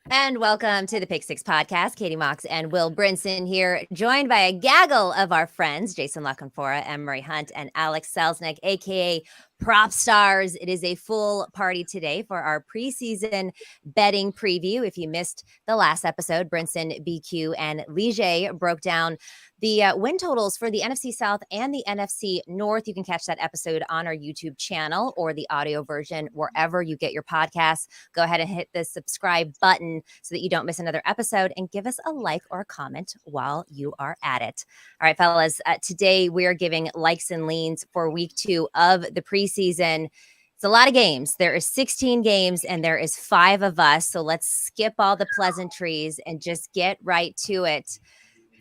And welcome to the Pick Six podcast. Katie Mox and Will Brinson here, joined by a gaggle of our friends, Jason Canfora, Emory Hunt, and Alex Selelnick, aka Propstarz. It is a full party today for our preseason betting preview. If you missed the last episode, Brinson, BQ, and Lige broke down the win totals for the NFC South and the NFC North. You can catch that episode on our YouTube channel or the audio version wherever you get your podcasts. Go ahead and hit the subscribe button so that you don't miss another episode, and give us a like or a comment while you are at it. All right, fellas, today we are giving likes and leans for week 2 of the preseason. It's a lot of games. There is 16 games and there is 5 of us. So let's skip all the pleasantries and just get right to it.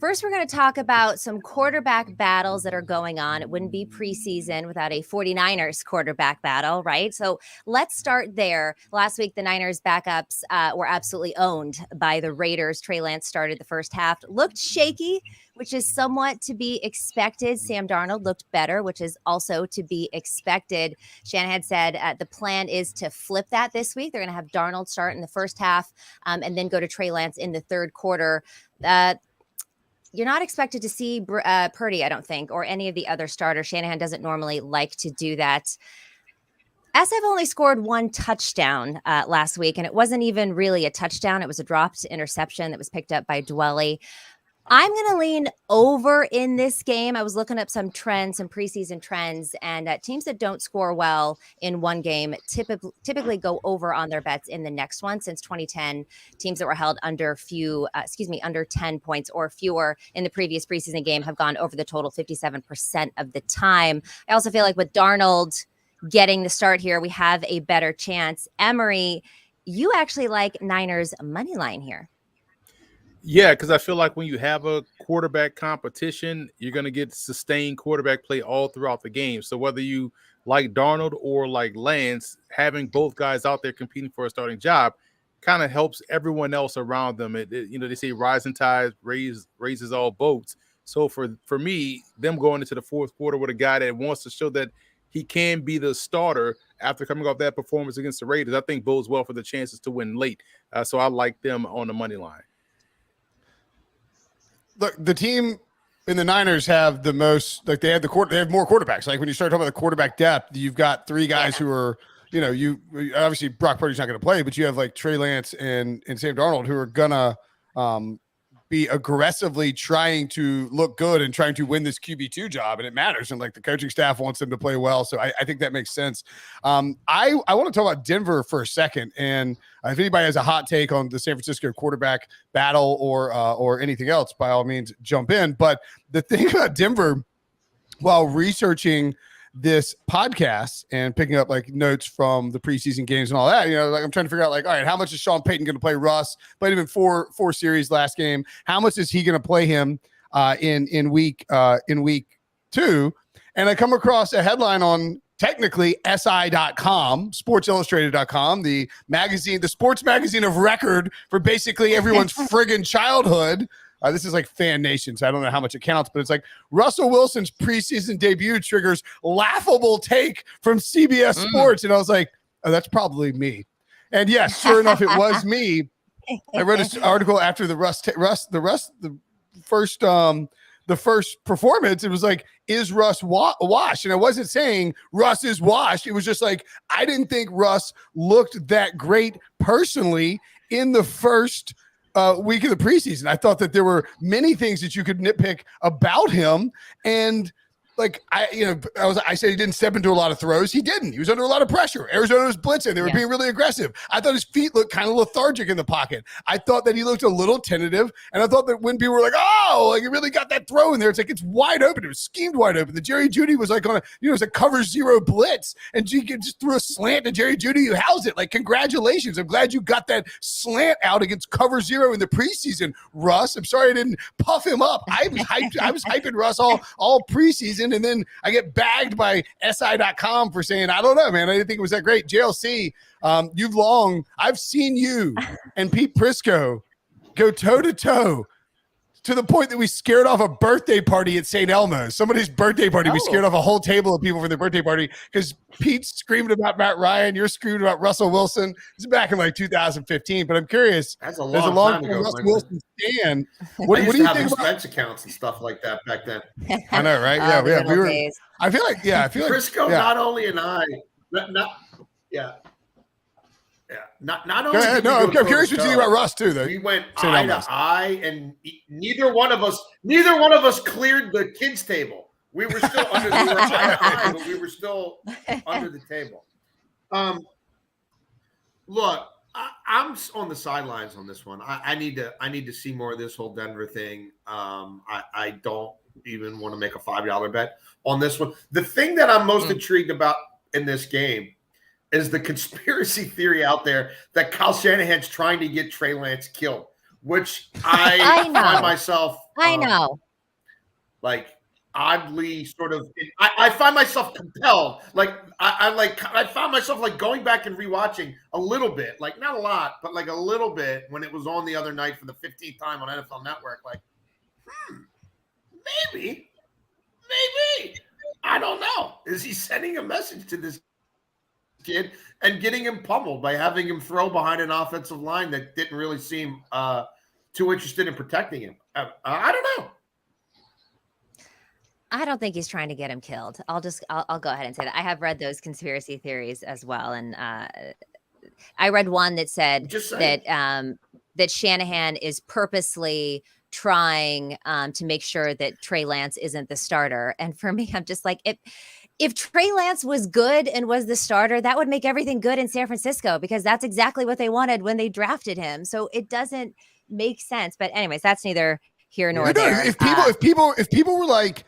First, we're going to talk about some quarterback battles that are going on. It wouldn't be preseason without a 49ers quarterback battle, right? So let's start there. Last week, the Niners backups were absolutely owned by the Raiders. Trey Lance started the first half, looked shaky, which is somewhat to be expected. Sam Darnold looked better, which is also to be expected. Shanahan said the plan is to flip that this week. They're going to have Darnold start in the first half and then go to Trey Lance in the third quarter. You're not expected to see Purdy, I don't think, or any of the other starters. Shanahan doesn't normally like to do that. SF only scored 1 touchdown last week, and it wasn't even really a touchdown. It was a dropped interception that was picked up by Dwelly. I'm going to lean over in this game. I was looking up some trends, some preseason trends, and teams that don't score well in one game typically go over on their bets in the next one. Since 2010, teams that were held under 10 points or fewer in the previous preseason game have gone over the total 57% of the time. I also feel like with Darnold getting the start here, we have a better chance. Emory, you actually like Niners money line here. Yeah, because I feel like when you have a quarterback competition, you're going to get sustained quarterback play all throughout the game. So whether you like Darnold or like Lance, having both guys out there competing for a starting job kind of helps everyone else around them. They say rising tide raises all boats. So for me, them going into the fourth quarter with a guy that wants to show that he can be the starter after coming off that performance against the Raiders, I think bodes well for the chances to win late. So I like them on the money line. Look, the team in the Niners have the most, like they have more quarterbacks. Like when you start talking about the quarterback depth, you've got 3 guys who are, you obviously Brock Purdy's not going to play, but you have like Trey Lance and Sam Darnold who are gonna be aggressively trying to look good and trying to win this QB2 job, and it matters. And like the coaching staff wants them to play well, so I think that makes sense. I want to talk about Denver for a second, and if anybody has a hot take on the San Francisco quarterback battle or anything else, by all means, jump in. But the thing about Denver, while researching this podcast and picking up like notes from the preseason games and all that, like I'm trying to figure out like, all right, how much is Sean Payton going to play Russ? Played him in four series last game. How much is he going to play him in week 2? And I come across a headline on technically SI.com, SportsIllustrated.com, the sports magazine of record for basically everyone's friggin' childhood. This is like Fan Nation, so I don't know how much it counts, but it's like Russell Wilson's preseason debut triggers laughable take from CBS Sports. And I was like, oh, that's probably me. And yes, sure enough, it was me. I read an article after the first performance. It was like, is Russ washed? And I wasn't saying Russ is washed. It was just like, I didn't think Russ looked that great personally in the first week of the preseason. I thought that there were many things that you could nitpick about him. And like, I said he didn't step into a lot of throws. He didn't. He was under a lot of pressure. Arizona was blitzing. They were being really aggressive. I thought his feet looked kind of lethargic in the pocket. I thought that he looked a little tentative. And I thought that when people were like, oh, like he really got that throw in there, it's like, it's wide open. It was schemed wide open. The Jerry Jeudy was like on it was a cover 0 blitz. And you just threw a slant to Jerry Jeudy. You housed it. Like, congratulations. I'm glad you got that slant out against cover 0 in the preseason, Russ. I'm sorry I didn't puff him up. I was hyping Russ all preseason. And then I get bagged by SI.com for saying, I don't know, man. I didn't think it was that great. JLC, I've seen you and Pete Prisco go toe-to-toe to the point that we scared off a birthday party at St. Elmo's. Somebody's birthday party. We scared off a whole table of people for their birthday party because Pete screamed about Matt Ryan. You're screaming about Russell Wilson. It's back in like 2015, but I'm curious. That's a long time ago. Russell Wilson stand. What do you think about expense accounts and stuff like that back then? I know, right? Yeah, we were. Days. I feel like Prisco, not only and I, not only. I'm curious what you think about Russ too. Though we went eye to eye, and neither one of us cleared the kids' table. We were still under the eye to eye, but we were still under the table. Look, I'm on the sidelines on this one. I need to see more of this whole Denver thing. I don't even want to make a $5 bet on this one. The thing that I'm most intrigued about in this game is the conspiracy theory out there that Kyle Shanahan's trying to get Trey Lance killed, which I find myself like oddly sort of I find myself compelled. Like I found myself like going back and rewatching a little bit, like not a lot, but like a little bit when it was on the other night for the 15th time on NFL Network. Like, maybe. I don't know. Is he sending a message to this kid and getting him pummeled by having him throw behind an offensive line that didn't really seem too interested in protecting him? I don't know. I don't think he's trying to get him killed. I'll go ahead and say that. I have read those conspiracy theories as well. And I read one that said that Shanahan is purposely trying to make sure that Trey Lance isn't the starter. And for me, I'm just like, if Trey Lance was good and was the starter, that would make everything good in San Francisco because that's exactly what they wanted when they drafted him. So it doesn't make sense. But anyways, that's neither here nor there. If people were like,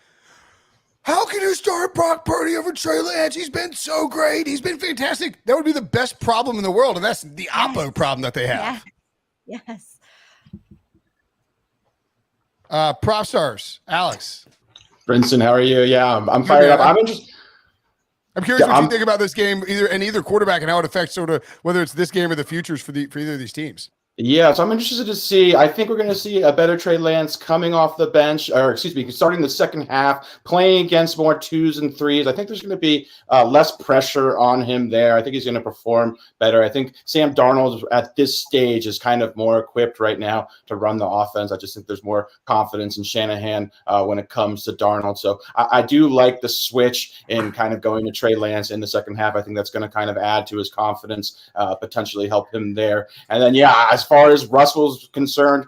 how can you start Brock Purdy over Trey Lance? He's been so great. He's been fantastic. That would be the best problem in the world. And that's the Oppo problem that they have. Yes. Propstarz, Alex. Brinson, how are you? Yeah, I'm fired up. I'm curious what you think about this game, either quarterback and how it affects sort of whether it's this game or the futures for either of these teams. Yeah, so I'm interested to see. I think we're going to see a better Trey Lance coming off the bench, starting the second half, playing against more 2s and 3s. I think there's going to be less pressure on him there. I think he's going to perform better. I think Sam Darnold at this stage is kind of more equipped right now to run the offense. I just think there's more confidence in Shanahan when it comes to Darnold. So I do like the switch in kind of going to Trey Lance in the second half. I think that's going to kind of add to his confidence, potentially help him there. And then, as far as Russell's concerned,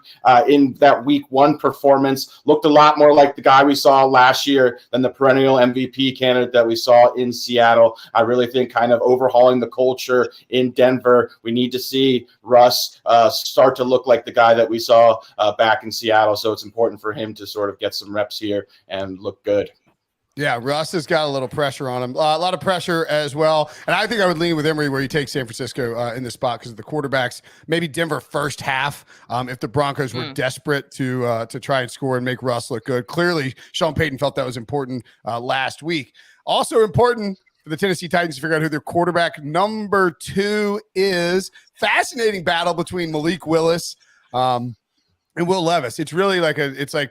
in that week 1 performance, looked a lot more like the guy we saw last year than the perennial MVP candidate that we saw in Seattle. I really think kind of overhauling the culture in Denver. We need to see Russ start to look like the guy that we saw back in Seattle. So it's important for him to sort of get some reps here and look good. Yeah, Russ has got a little pressure on him, a lot of pressure as well. And I think I would lean with Emory where you take San Francisco in the spot because of the quarterbacks. Maybe Denver first half if the Broncos were desperate to try and score and make Russ look good. Clearly, Sean Payton felt that was important last week. Also important for the Tennessee Titans to figure out who their quarterback number 2 is. Fascinating battle between Malik Willis and Will Levis. It's really like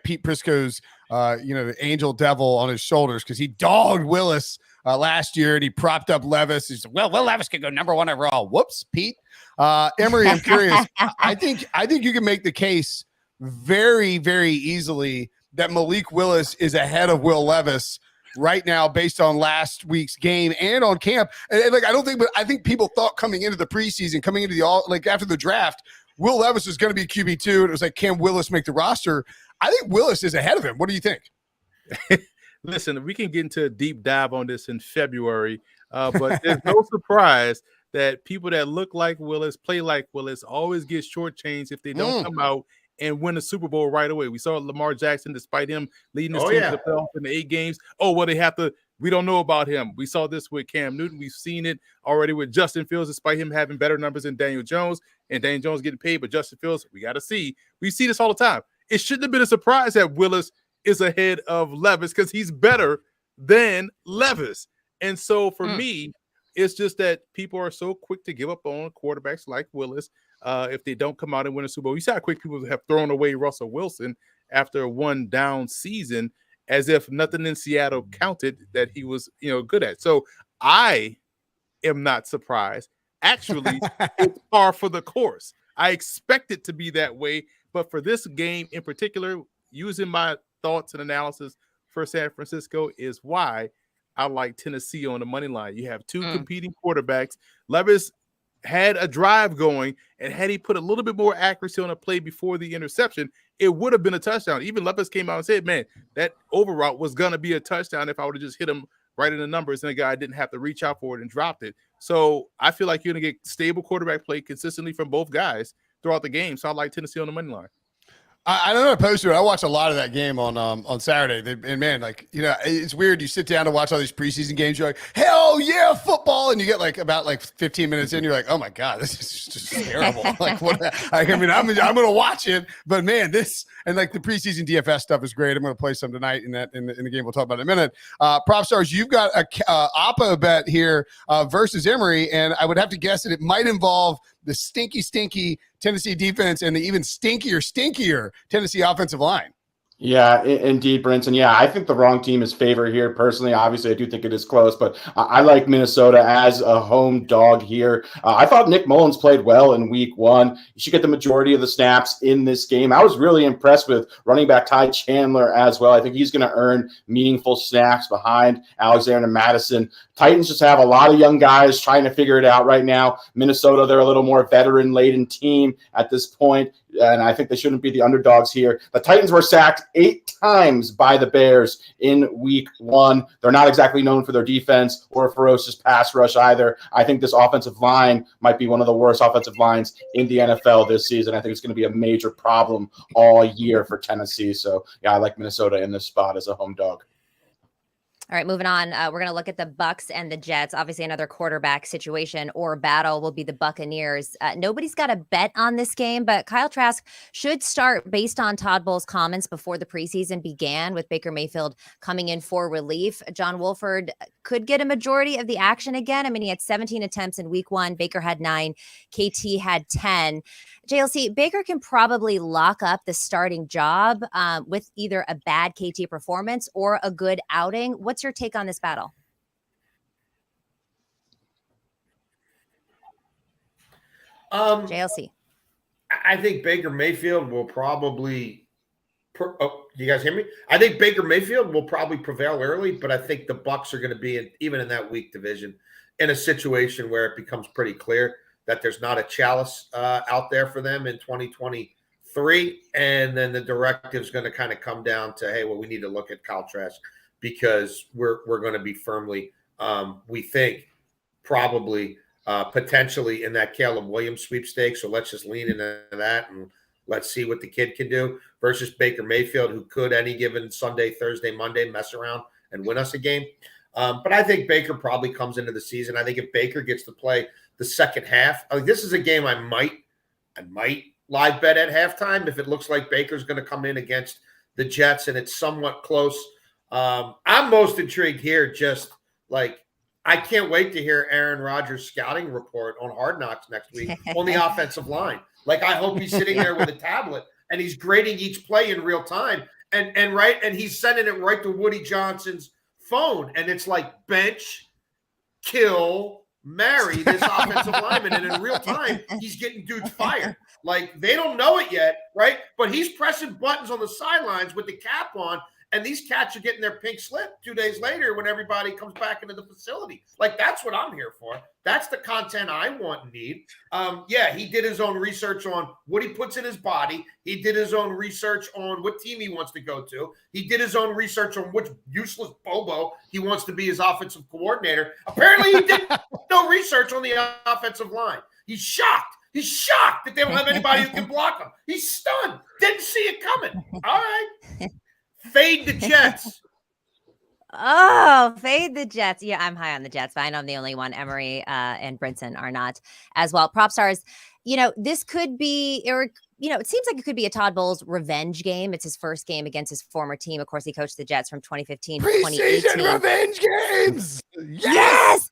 Pete Prisco's the angel devil on his shoulders because he dogged Willis last year and he propped up Levis. He said, Will Levis could go number 1 overall. Whoops, Pete. Emory, I'm curious. I think you can make the case very, very easily that Malik Willis is ahead of Will Levis right now based on last week's game and on camp. And I think people thought coming into the preseason, coming into after the draft, Will Levis was going to be QB2. And it was like, can Willis make the roster? I think Willis is ahead of him. What do you think? Listen, we can get into a deep dive on this in February, but there's no surprise that people that look like Willis, play like Willis, always get shortchanged if they don't come out and win a Super Bowl right away. We saw Lamar Jackson, despite him leading his team to the playoffs in the 8 games. We don't know about him. We saw this with Cam Newton. We've seen it already with Justin Fields, despite him having better numbers than Daniel Jones, and Daniel Jones getting paid, but Justin Fields, we got to see. We see this all the time. It shouldn't have been a surprise that Willis is ahead of Levis because he's better than Levis. And so for me, it's just that people are so quick to give up on quarterbacks like Willis if they don't come out and win a Super Bowl. You see how quick people have thrown away Russell Wilson. after a one down season, as if nothing in Seattle counted that he was, good at. So I am not surprised. Actually, it's par for the course. I expect it to be that way, but for this game in particular, using my thoughts and analysis for San Francisco is why I like Tennessee on the money line. You have two competing quarterbacks. Levis had a drive going, and had he put a little bit more accuracy on a play before the interception, it would have been a touchdown. Even Levis came out and said, man, that over route was going to be a touchdown if I would have just hit him right in the numbers and the guy didn't have to reach out for it and dropped it. So I feel like you're going to get stable quarterback play consistently from both guys throughout the game. So I like Tennessee on the money line. I'm not opposed to it. I watched a lot of that game on Saturday. And man, it's weird. You sit down to watch all these preseason games. You're like, hell yeah, football. And you get about 15 minutes in. You're like, oh my God, this is just terrible. What? I'm going to watch it. But man, this and the preseason DFS stuff is great. I'm going to play some tonight in the game. We'll talk about in a minute. Propstarz, you've got a Oppo bet here versus Emory. And I would have to guess that it might involve the stinky Tennessee defense and the even stinkier Tennessee offensive line. Yeah, indeed, Brinson. Yeah, I think the wrong team is favored here. Personally, obviously, I do think it is close, but I like Minnesota as a home dog here. I thought Nick Mullins played well in week 1. He should get the majority of the snaps in this game. I was really impressed with running back Ty Chandler as well. I think he's going to earn meaningful snaps behind Alexander Madison. Titans just have a lot of young guys trying to figure it out right now. Minnesota, they're a little more veteran-laden team at this point, and I think they shouldn't be the underdogs here. The Titans were sacked 8 times by the Bears in week 1. They're not exactly known for their defense or a ferocious pass rush either. I think this offensive line might be one of the worst offensive lines in the NFL this season. I think it's going to be a major problem all year for Tennessee. So, yeah, I like Minnesota in this spot as a home dog. All right, moving on. We're going to look at the Bucks and the Jets. Obviously, another quarterback situation or battle will be the Buccaneers. Nobody's got a bet on this game, but Kyle Trask should start based on Todd Bowles' comments before the preseason began, with Baker Mayfield coming in for relief. John Wolford could get a majority of the action again. I mean, he had 17 attempts in week 1. Baker had 9. KT had 10. JLC, Baker can probably lock up the starting job with either a bad KT performance or a good outing. What's your take on this battle? JLC. I think Baker Mayfield will probably you guys hear me? I think Baker Mayfield will probably prevail early, but I think the Bucs are going to be even in that weak division in a situation where it becomes pretty clear that there's not a chalice out there for them in 2023. And then the directive is going to kind of come down to, hey, well, we need to look at Kyle Trask because we're going to be firmly, we think, probably potentially in that Caleb Williams sweepstakes. So let's just lean into that and let's see what the kid can do versus Baker Mayfield, who could any given Sunday, Thursday, Monday mess around and win us a game. But I think Baker probably comes into the season. I think if Baker gets to play the second half, this is a game I might live bet at halftime if it looks like Baker's going to come in against the Jets and it's somewhat close. I'm most intrigued here. Just like I can't wait to hear Aaron Rodgers' scouting report on Hard Knocks next week on the offensive line. Like I hope he's sitting there with a tablet and he's grading each play in real time and he's sending it right to Woody Johnson's phone and it's like bench, kill, marry this offensive lineman, and in real time he's getting dudes fired. Like they don't know it yet, right? But he's pressing buttons on the sidelines with the cap on, and these cats are getting their pink slip 2 days later when everybody comes back into the facility. Like that's what I'm here for. That's the content I want and need. Yeah, he did his own research on what he puts in his body. He did his own research on what team he wants to go to. He did his own research on which useless Bobo he wants to be his offensive coordinator. Apparently he did no research on the offensive line. He's shocked. He's shocked that they don't have anybody who can block him. He's stunned. Didn't see it coming. All right. Fade the Jets. Oh, fade the Jets. Yeah, I'm high on the Jets, but I know I'm the only one. Emory and Brinson are not as well. Propstarz, this could be, or it seems like it could be a Todd Bowles revenge game. It's his first game against his former team. Of course, he coached the Jets from 2015 to 2018. Preseason revenge games. Yes.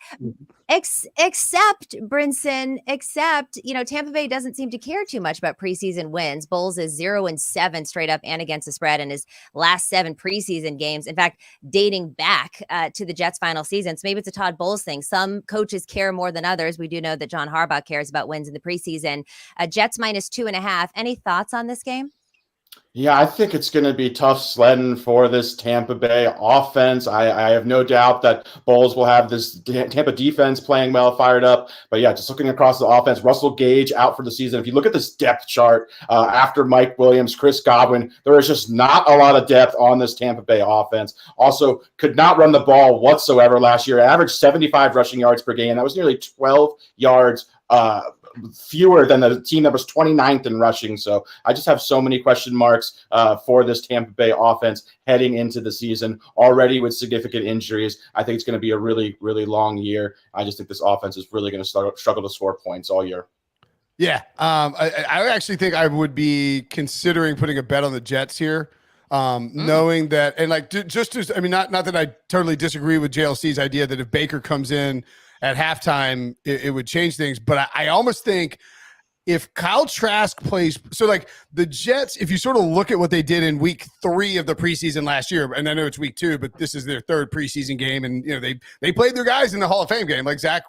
Except Brinson, Tampa Bay doesn't seem to care too much about preseason wins. Bowles is 0-7 straight up and against the spread in his last 7 preseason games. In fact, dating back to the Jets' final season. So maybe it's a Todd Bowles thing. Some coaches care more than others. We do know that John Harbaugh cares about wins in the preseason. Jets minus 2.5. Any thoughts on this game? Yeah, I think it's going to be tough sledding for this Tampa Bay offense. I have no doubt that Bowles will have this Tampa defense playing well, fired up. But yeah, just looking across the offense, Russell Gage out for the season. If you look at this depth chart after Mike Williams, Chris Godwin, there is just not a lot of depth on this Tampa Bay offense. Also, could not run the ball whatsoever last year. Averaged 75 rushing yards per game. That was nearly 12 yards fewer than the team that was 29th in rushing. So I just have so many question marks for this Tampa Bay offense heading into the season, already with significant injuries. I think it's going to be a really, really long year. I just think this offense is really going to struggle to score points all year. Yeah. I actually think I would be considering putting a bet on the Jets here. Knowing that, and like, not that I totally disagree with JLC's idea that if Baker comes in at halftime, it would change things. But I almost think if Kyle Trask plays, so like the Jets, if you sort of look at what they did in week 3 of the preseason last year, and I know it's week 2, but this is their 3rd preseason game, and they played their guys in the Hall of Fame game. Like Zach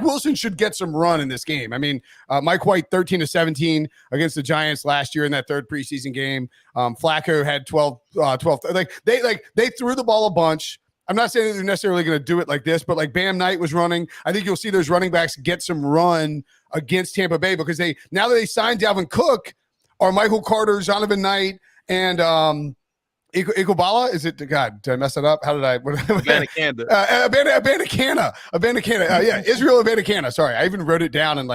Wilson should get some run in this game. I mean, Mike White 13-17 against the Giants last year in that 3rd preseason game. Flacco had 12. Like they threw the ball a bunch. I'm not saying that they're necessarily going to do it like this, but like Bam Knight was running. I think you'll see those running backs get some run against Tampa Bay because now that they signed Dalvin Cook, are Michael Carter, Zonovan Knight, and Iguodala. Is it? God, did I mess it up? How did I? Abanikanda. Abanikanda. Yeah, Israel Abanikanda. Sorry, I even wrote it down and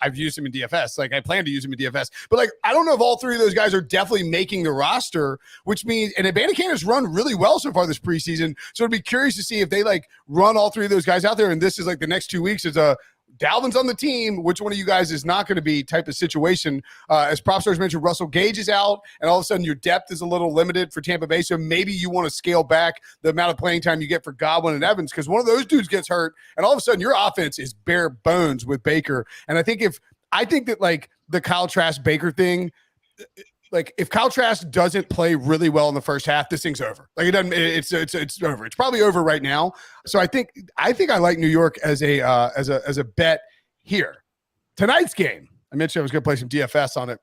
I've used him in DFS. Like I plan to use him in DFS, but like I don't know if all 3 of those guys are definitely making the roster, which means and Abanikanda has run really well so far this preseason. So I'd be curious to see if they run all 3 of those guys out there. And this is the next 2 weeks is Dalvin's on the team. Which one of you guys is not going to be type of situation? As Propstarz mentioned, Russell Gage is out, and all of a sudden your depth is a little limited for Tampa Bay. So maybe you want to scale back the amount of playing time you get for Godwin and Evans because one of those dudes gets hurt, and all of a sudden your offense is bare bones with Baker. And I think that the Kyle Trask Baker thing. If Kyle Trask doesn't play really well in the first half, this thing's over. It's over. It's probably over right now. So I think I like New York as a bet here. Tonight's game, I mentioned I was going to play some DFS on it.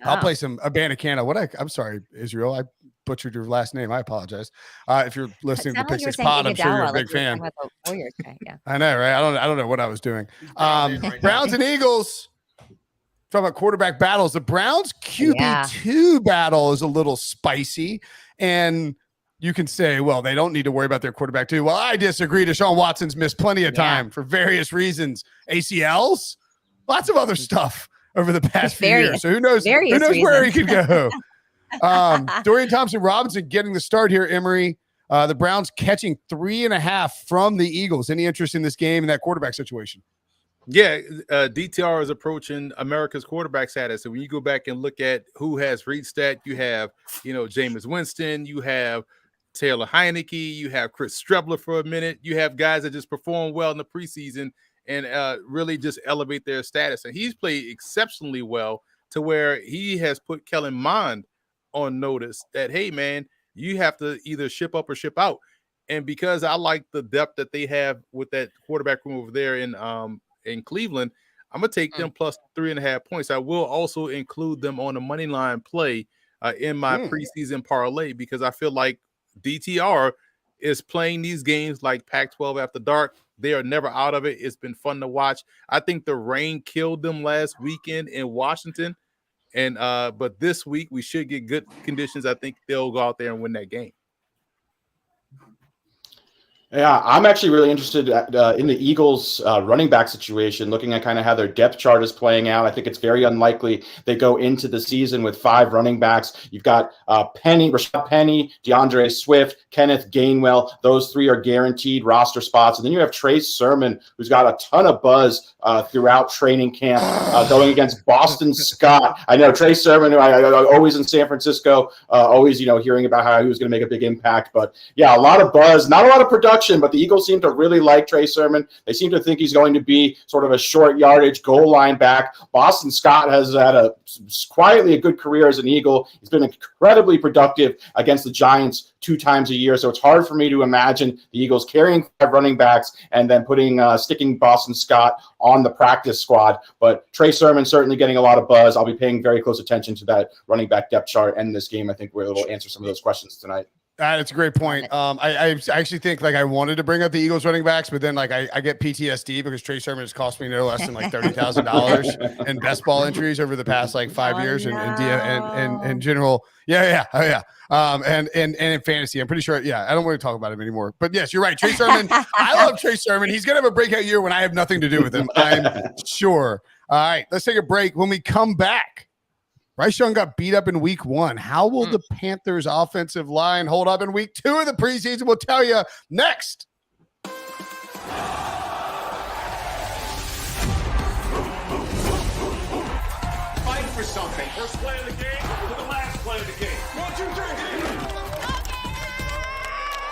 I'll play some Abanikanda. I'm sorry, Israel. I butchered your last name. I apologize. If you're listening to the Pick 6 Pod, I'm sure you're a big fan. Yeah. I know, right? I don't know what I was doing. Browns and Eagles. Talking about quarterback battles, the Browns QB2 battle is a little spicy, and you can say, well, they don't need to worry about their quarterback too. Well, I disagree. Deshaun Watson's missed plenty of time for various reasons. ACLs, lots of other stuff over the past few years. So who knows where he could go. Dorian Thompson-Robinson getting the start here, Emory. The Browns catching 3.5 from the Eagles. Any interest in this game and that quarterback situation? Yeah, DTR is approaching America's quarterback status. So when you go back and look at who has reached that, you have, Jameis Winston, you have Taylor Heineke, you have Chris Strebler for a minute. You have guys that just perform well in the preseason and really just elevate their status. And he's played exceptionally well to where he has put Kellen Mond on notice that, hey, man, you have to either ship up or ship out. And because I like the depth that they have with that quarterback room over there in Cleveland, I'm gonna take them plus 3.5 points. I will also include them on a money line play in my preseason parlay because I feel like DTR is playing these games like Pac-12 after dark. They are never out of it. It's been fun to watch. I think the rain killed them last weekend in Washington, and but this week we should get good conditions. I think they'll go out there and win that game. Yeah, I'm actually really interested in the Eagles' running back situation, looking at kind of how their depth chart is playing out. I think it's very unlikely they go into the season with 5 running backs. You've got Rashad Penny, DeAndre Swift, Kenneth Gainwell. Those 3 are guaranteed roster spots. And then you have Trey Sermon, who's got a ton of buzz throughout training camp, going against Boston Scott. I know Trey Sermon, who I always in San Francisco, always hearing about how he was going to make a big impact. But yeah, a lot of buzz, not a lot of production. But the Eagles seem to really like Trey Sermon. They seem to think he's going to be sort of a short yardage goal line back. Boston Scott has had quietly a good career as an Eagle. He's been incredibly productive against the Giants 2 times a year. So it's hard for me to imagine the Eagles carrying 5 running backs and then sticking Boston Scott on the practice squad. But Trey Sermon certainly getting a lot of buzz. I'll be paying very close attention to that running back depth chart and this game. I think we'll answer some of those questions tonight. That's a great point. I actually think I wanted to bring up the Eagles running backs, but then I get PTSD because Trey Sermon has cost me no less than $30,000 in best ball entries over the past 5 years and in general. And in fantasy, I'm pretty sure. Yeah, I don't want to talk about him anymore. But yes, you're right. Trey Sermon. I love Trey Sermon. He's gonna have a breakout year when I have nothing to do with him. I'm sure. All right, let's take a break. When we come back, Bryce Young got beat up in week 1. How will the Panthers offensive line hold up in week 2 of the preseason? We'll tell you next. Fight for something. First play of the game to the last play of the game. 1, 2, 3.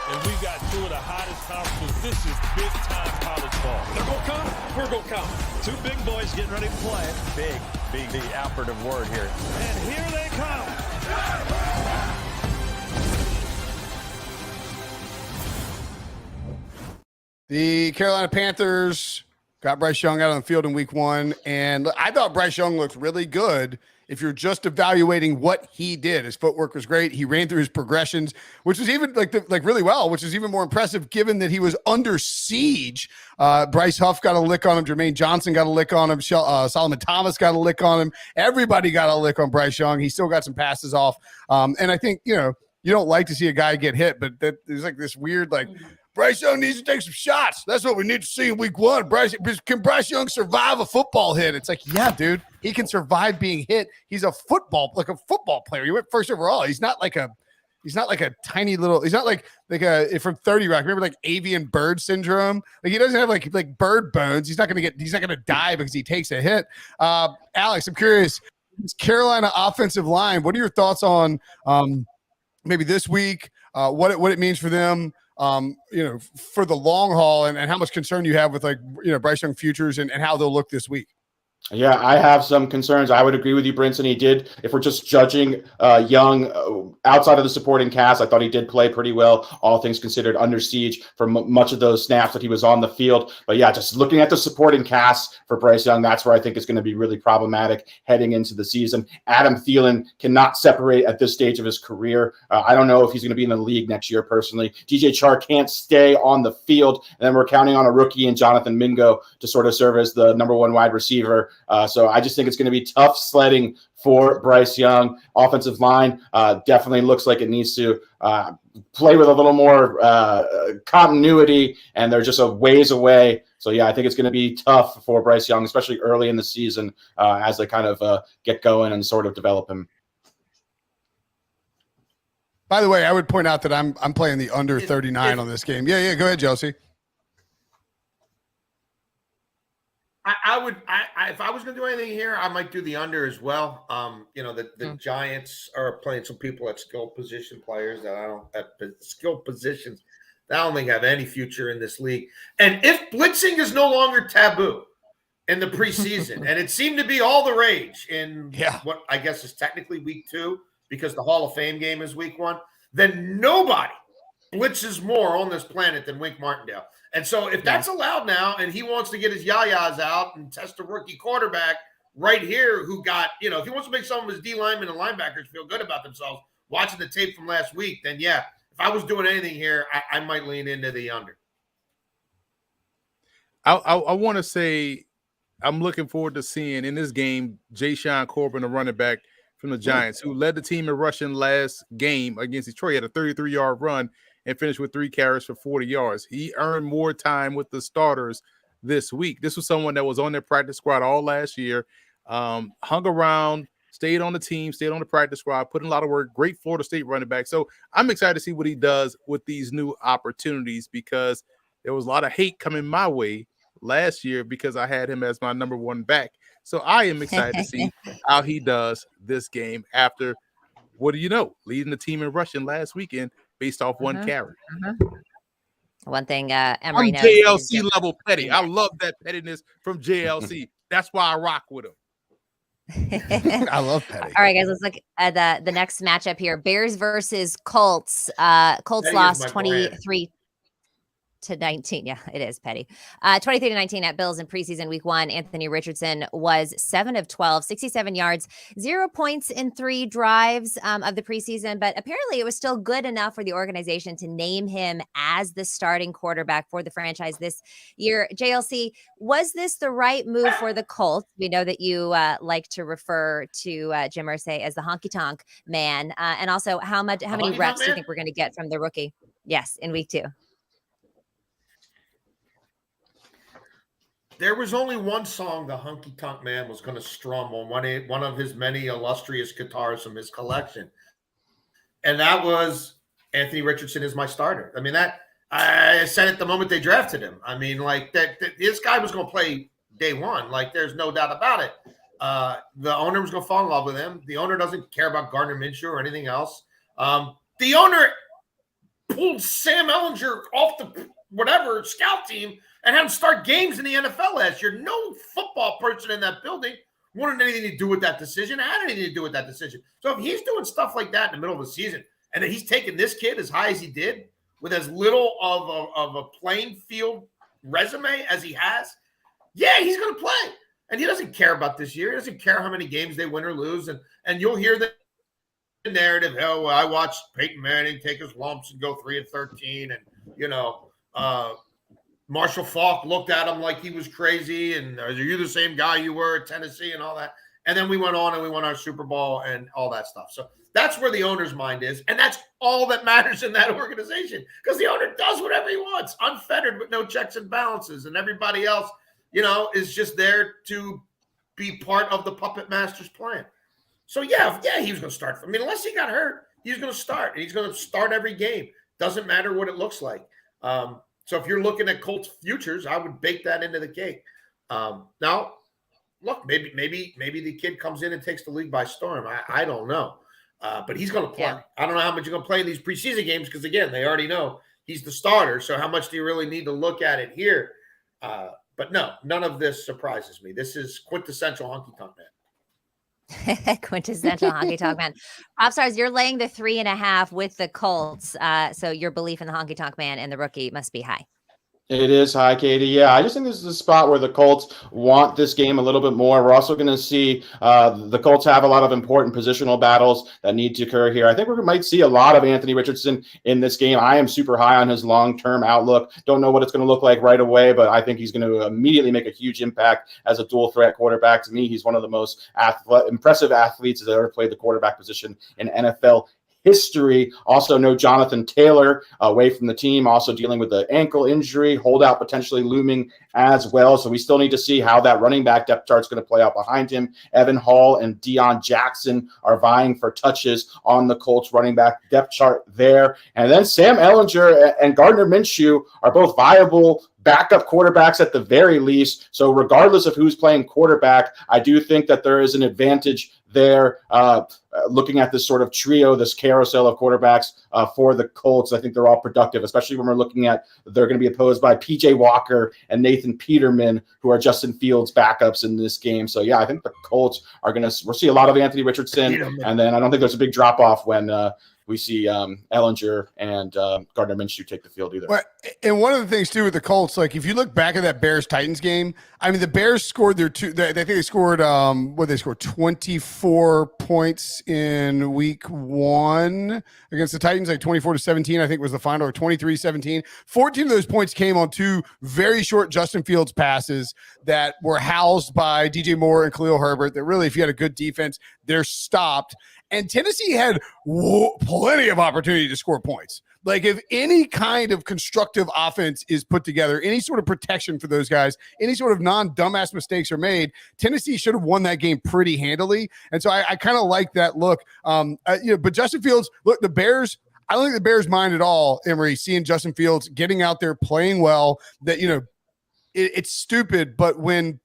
And we got 2 of the hottest conferences. This is big time college ball. They're going to come. We're going to come. 2 big boys getting ready to play. Big being the operative word here. And here they come. The Carolina Panthers got Bryce Young out on the field in week 1. And I thought Bryce Young looked really good if you're just evaluating what he did. His footwork was great. He ran through his progressions, which was even really well, which is even more impressive given that he was under siege. Bryce Huff got a lick on him. Jermaine Johnson got a lick on him. Solomon Thomas got a lick on him. Everybody got a lick on Bryce Young. He still got some passes off. And I think, you don't like to see a guy get hit, but there's this weird, Bryce Young needs to take some shots. That's what we need to see in week 1. Can Bryce Young survive a football hit? It's yeah, dude, he can survive being hit. He's a football player. He went first overall. He's not like a tiny little. He's not like from 30 Rock. Remember avian bird syndrome? He doesn't have like bird bones. He's not gonna die because he takes a hit. Alex, I'm curious. This Carolina offensive line. What are your thoughts on maybe this week? What it means for them? For the long haul and how much concern you have with Bryce Young futures and how they'll look this week. Yeah, I have some concerns. I would agree with you, Brinson. He did, if we're just judging Young outside of the supporting cast, I thought he did play pretty well, all things considered, under siege for much of those snaps that he was on the field. But yeah, just looking at the supporting cast for Bryce Young, that's where I think it's going to be really problematic heading into the season. Adam Thielen cannot separate at this stage of his career. I don't know if he's going to be in the league next year personally. DJ Chark can't stay on the field. And then we're counting on a rookie in Jonathan Mingo to sort of serve as the number 1 wide receiver. So I just think it's going to be tough sledding for Bryce Young. Offensive line definitely looks like it needs to play with a little more continuity, and they're just a ways away. So, yeah, I think it's going to be tough for Bryce Young, especially early in the season as they kind of get going and sort of develop him. By the way, I would point out that I'm playing the under 39 on this game. Yeah, go ahead, Chelsea. If I was going to do anything here, I might do the under as well. The Giants are playing some people at skill position players that at skill positions that I don't think have any future in this league. And if blitzing is no longer taboo in the preseason, and it seemed to be all the rage in what I guess is technically week 2 because the Hall of Fame game is week 1, then nobody blitzes more on this planet than Wink Martindale. And so if that's allowed now and he wants to get his yayas out and test a rookie quarterback right here who got, if he wants to make some of his D linemen and linebackers feel good about themselves watching the tape from last week, then if I was doing anything here, I might lean into the under. I want to say I'm looking forward to seeing in this game Ja'Shawn Corbin, a running back from the Giants, who led the team in rushing last game against Detroit. He had a 33-yard run. and finished with 3 carries for 40 yards. He earned more time with the starters this week. This was someone that was on their practice squad all last year, hung around, stayed on the team, stayed on the practice squad, put in a lot of work. Great Florida State running back. So I'm excited to see what he does with these new opportunities, because there was a lot of hate coming my way last year because I had him as my number 1 back. So I am excited to see how he does this game after, what do you know, leading the team in rushing last weekend based off 1 carry. One thing Emory I'm knows. JLC level petty. I love that pettiness from JLC. That's why I rock with him. I love petty. All right, guys, let's look at the next matchup here. Bears versus Colts. Colts Petty lost is my brand. 23 to 19. Yeah, it is Petty. 23 to 19 at Bills in preseason week 1. Anthony Richardson was 7 of 12, 67 yards, 0 points in 3 drives of the preseason. But apparently it was still good enough for the organization to name him as the starting quarterback for the franchise this year. JLC, was this the right move for the Colts? We know that you like to refer to Jim Irsay as the honky tonk man. And also, how many reps do you think we're going to get from the rookie? Yes, in week 2. There was only one song the Honky Tonk Man was going to strum on one of his many illustrious guitars from his collection, and that was Anthony Richardson is my starter. I mean, that I said it the moment they drafted him. I mean, like that this guy was going to play day 1. Like, there's no doubt about it. The owner was going to fall in love with him. The owner doesn't care about Gardner Minshew or anything else. The owner pulled Sam Ellinger off the whatever scout team and had him start games in the NFL last year. No football person in that building wanted anything to do with that decision, had anything to do with that decision. So if he's doing stuff like that in the middle of the season, and then he's taking this kid as high as he did with as little of a playing field resume as he has, yeah, he's going to play. And he doesn't care about this year. He doesn't care how many games they win or lose. And you'll hear the narrative, oh, well, I watched Peyton Manning take his lumps and go 3-13, and, you know, Marshall Faulk looked at him like he was crazy, and are you the same guy you were at Tennessee and all that? And then we went on and we won our Super Bowl and all that stuff. So that's where the owner's mind is, and that's all that matters in that organization, because the owner does whatever he wants, unfettered with no checks and balances, and everybody else, you know, is just there to be part of the puppet master's plan. So, yeah, he was going to start. I mean, unless he got hurt, he's going to start, and he's going to start every game. Doesn't matter what it looks like. So if you're looking at Colts futures, I would bake that into the cake. Now, look, maybe the kid comes in and takes the league by storm. I don't know. But he's going to play. Yeah. I don't know how much you're going to play in these preseason games because, again, they already know he's the starter. So how much do you really need to look at it here? But no, none of this surprises me. This is quintessential honky tonk man. Quintessential honky tonk man. Propstarz, you're laying the 3.5 with the Colts. So your belief in the honky tonk man and the rookie must be high. It is high, Katie. Yeah, I just think this is a spot where the Colts want this game a little bit more. We're also going to see the Colts have a lot of important positional battles that need to occur here. I think we might see a lot of Anthony Richardson in this game. I am super high on his long-term outlook. Don't know what it's going to look like right away, but I think he's going to immediately make a huge impact as a dual-threat quarterback. To me, he's one of the most impressive athletes that ever played the quarterback position in NFL history. Also, no Jonathan Taylor away from the team, also dealing with the ankle injury, holdout potentially looming as well. So we still need to see how that running back depth chart is going to play out behind him. Evan Hall and Deion Jackson are vying for touches on the Colts running back depth chart there. And then Sam Ellinger and Gardner Minshew are both viable backup quarterbacks at the very least. So regardless of who's playing quarterback, I do think that there is an advantage there looking at this sort of trio, this carousel of quarterbacks for the Colts. I think they're all productive, especially when we're looking at they're going to be opposed by P.J. Walker and Nathan Peterman, who are Justin Fields backups in this game. So, yeah, I think the Colts are going to – we'll see a lot of Anthony Richardson, and then I don't think there's a big drop-off when we see Ellinger and Gardner Minshew take the field either. Well, and one of the things, too, with the Colts, like if you look back at that Bears-Titans game, I mean, the Bears scored their two – I think they scored they scored 24 points in week 1 against the Titans, like 24-17, I think was the final, or 23-17. 14 of those points came on 2 very short Justin Fields passes that were housed by DJ Moore and Khalil Herbert that really, if you had a good defense, they're stopped. And Tennessee had plenty of opportunity to score points. Like if any kind of constructive offense is put together, any sort of protection for those guys, any sort of non-dumbass mistakes are made, Tennessee should have won that game pretty handily. And so I kind of like that look. But Justin Fields, look, the Bears, I don't think the Bears mind at all, Emory, seeing Justin Fields getting out there playing well. That, it's stupid, but when,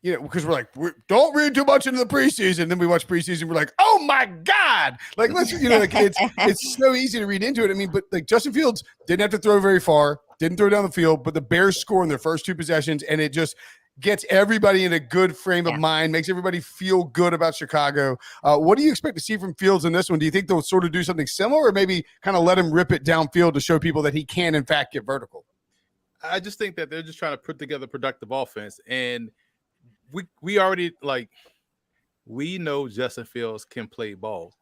because we're like, don't read too much into the preseason. Then we watch preseason. We're like, oh my God. Like, let's, it's so easy to read into it. I mean, but like Justin Fields didn't have to throw very far, didn't throw down the field, but the Bears score in their first 2 possessions. And it just gets everybody in a good frame of mind, makes everybody feel good about Chicago. What do you expect to see from Fields in this one? Do you think they'll sort of do something similar, or maybe kind of let him rip it downfield to show people that he can, in fact, get vertical? I just think that they're just trying to put together productive offense. And we already, we know Justin Fields can play ball.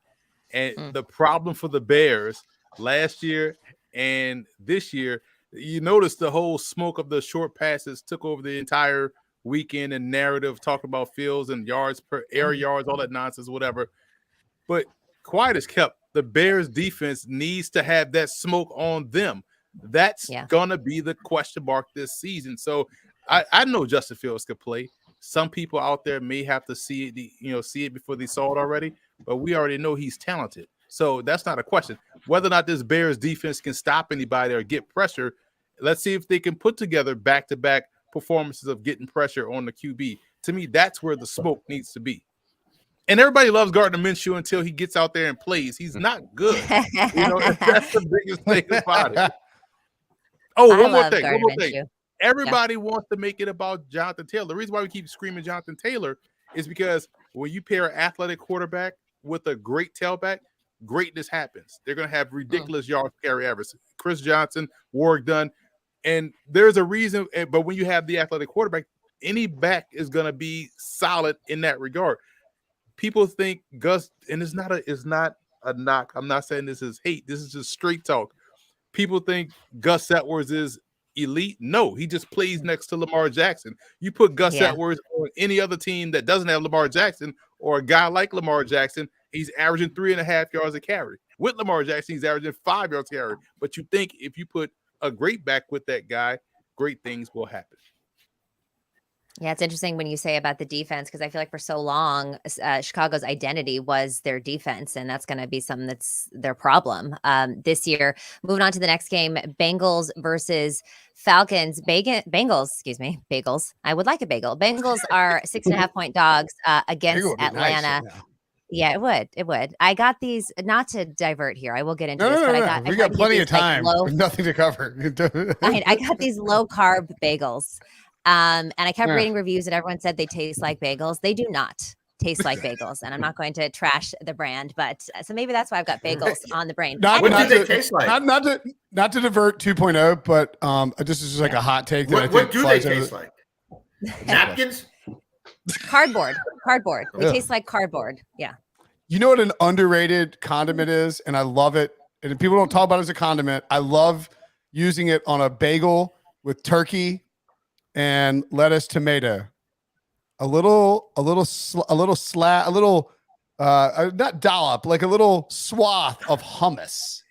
And the problem for the Bears last year and this year, you notice the whole smoke of the short passes took over the entire weekend and narrative, talking about Fields and yards per air yards, all that nonsense, whatever. But quiet as kept, the Bears defense needs to have that smoke on them. That's going to be the question mark this season. So I know Justin Fields could play. Some people out there may have to see it before they saw it already, but we already know he's talented. So that's not a question. Whether or not this Bears defense can stop anybody or get pressure, let's see if they can put together back-to-back performances of getting pressure on the QB. To me, that's where the smoke needs to be. And everybody loves Gardner Minshew until he gets out there and plays. He's not good. That's the biggest thing about it. Oh, one more thing. Everybody wants to make it about Jonathan Taylor. The reason why we keep screaming Jonathan Taylor is because when you pair an athletic quarterback with a great tailback, greatness happens. They're going to have ridiculous yards carry average. Chris Johnson, Warwick Dunn, and there's a reason. But when you have the athletic quarterback, any back is going to be solid in that regard. People think Gus, and it's not a knock. I'm not saying this is hate. This is just straight talk. People think Gus Edwards is elite. No, he just plays next to Lamar Jackson. You put Gus Edwards on any other team that doesn't have Lamar Jackson or a guy like Lamar Jackson, he's averaging 3.5 yards a carry. With Lamar Jackson, he's averaging 5 yards a carry. But you think if you put a great back with that guy, great things will happen. Yeah, it's interesting when you say about the defense, because I feel like for so long, Chicago's identity was their defense, and that's going to be something that's their problem this year. Moving on to the next game, Bengals versus Falcons. Bagels. I would like a bagel. Bengals are 6.5-point dogs against Atlanta. Nice, yeah, it would. I got these, not to divert here. I will get into this, but we got plenty of time. Nothing to cover. I got these low-carb bagels. And I kept reading reviews and everyone said they taste like bagels. They do not taste like bagels. And I'm not going to trash the brand, but so maybe that's why I've got bagels on the brain. What do they taste like? Not to divert 2.0, but this is just like a hot take. What do they taste like? Napkins? Cardboard. They taste like cardboard. Yeah. You know what an underrated condiment is? And I love it. And people don't talk about it as a condiment. I love using it on a bagel with turkey and lettuce, tomato, not dollop, like a little swath of hummus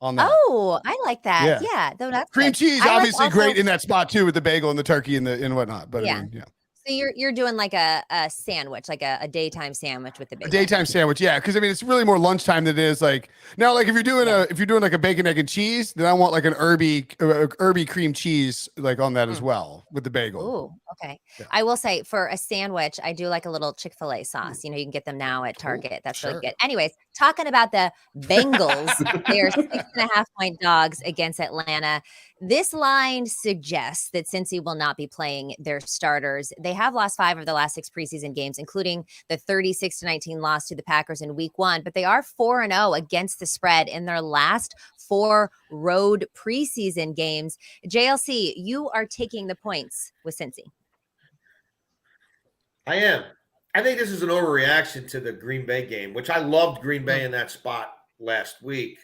on that. Oh, I like that. Yeah. Though that's cream good. cheese, obviously great in that spot too, with the bagel and the turkey and whatnot. But yeah. So you're doing like a sandwich, like a daytime sandwich with the bagel. A daytime sandwich, yeah. Because I mean, it's really more lunchtime than it is like now. Like if you're doing like a bacon, egg, and cheese, then I want like an herby cream cheese like on that as well with the bagel. Ooh, okay. Yeah. I will say for a sandwich, I do like a little Chick-fil-A sauce. You can get them now at Target. That's really good. Anyways, talking about the Bengals, they are 6.5-point dogs against Atlanta. This line suggests that Cincy will not be playing their starters. They have lost 5 of the last 6 preseason games, including the 36-19 loss to the Packers in week 1, but they are 4-0 against the spread in their last 4 road preseason games. JLC, you are taking the points with Cincy. I am. I think this is an overreaction to the Green Bay game, which I loved Green Bay in that spot last week.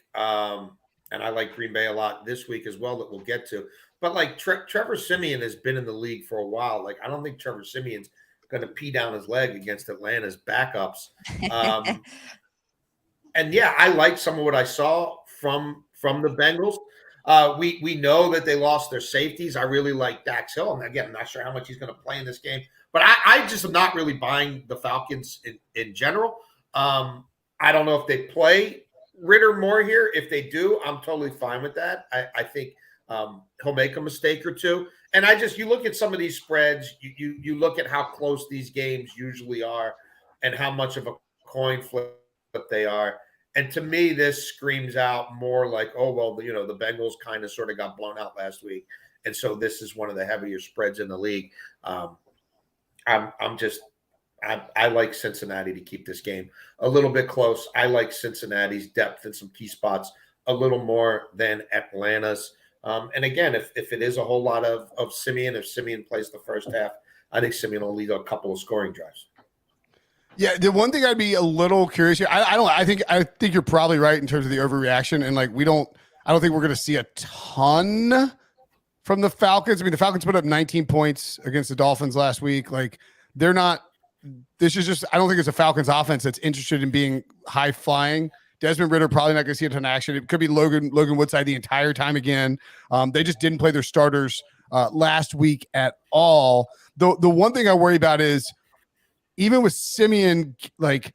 And I like Green Bay a lot this week as well that we'll get to. But like Trevor Siemian has been in the league for a while. Like I don't think Trevor Siemian's going to pee down his leg against Atlanta's backups. And yeah, I like some of what I saw from from the Bengals. We know that they lost their safeties. I really like Dax Hill. And again, I'm not sure how much he's going to play in this game. But I just am not really buying the Falcons in general. I don't know if they play Ritter more here. If they do, I'm totally fine with that. I think he'll make a mistake or two. And you look at some of these spreads, you look at how close these games usually are and how much of a coin flip they are. And to me, this screams out more like, oh, well, the Bengals kind of sort of got blown out last week. And so this is one of the heavier spreads in the league. I like Cincinnati to keep this game a little bit close. I like Cincinnati's depth in some key spots a little more than Atlanta's. And again, if it is a whole lot of Simeon, if Simeon plays the first half, I think Simeon will lead a couple of scoring drives. Yeah, the one thing I'd be a little curious here. I think you're probably right in terms of the overreaction, and like I don't think we're going to see a ton from the Falcons. I mean, the Falcons put up 19 points against the Dolphins last week. Like they're not. This is just. I don't think it's a Falcons offense that's interested in being high flying. Desmond Ridder probably not going to see a ton of action. It could be Logan Woodside the entire time again. They just didn't play their starters last week at all. The one thing I worry about is even with Simeon, like,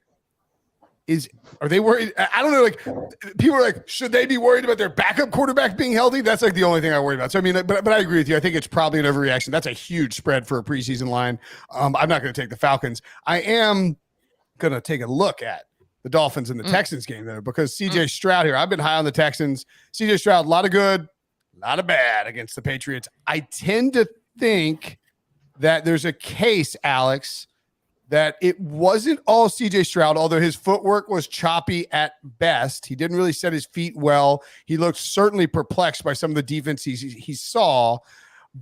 are they worried? I don't know. Like, people are like, should they be worried about their backup quarterback being healthy? That's like the only thing I worry about. So I mean, but I agree with you. I think it's probably an overreaction. That's a huge spread for a preseason line. I'm not going to take the Falcons. I am going to take a look at the Dolphins and the Texans game though, because CJ Stroud here. I've been high on the Texans. CJ Stroud, a lot of good, a lot of bad against the Patriots. I tend to think that there's a case, Alex, that it wasn't all CJ Stroud, although his footwork was choppy at best. He didn't really set his feet well. He looked certainly perplexed by some of the defense he saw.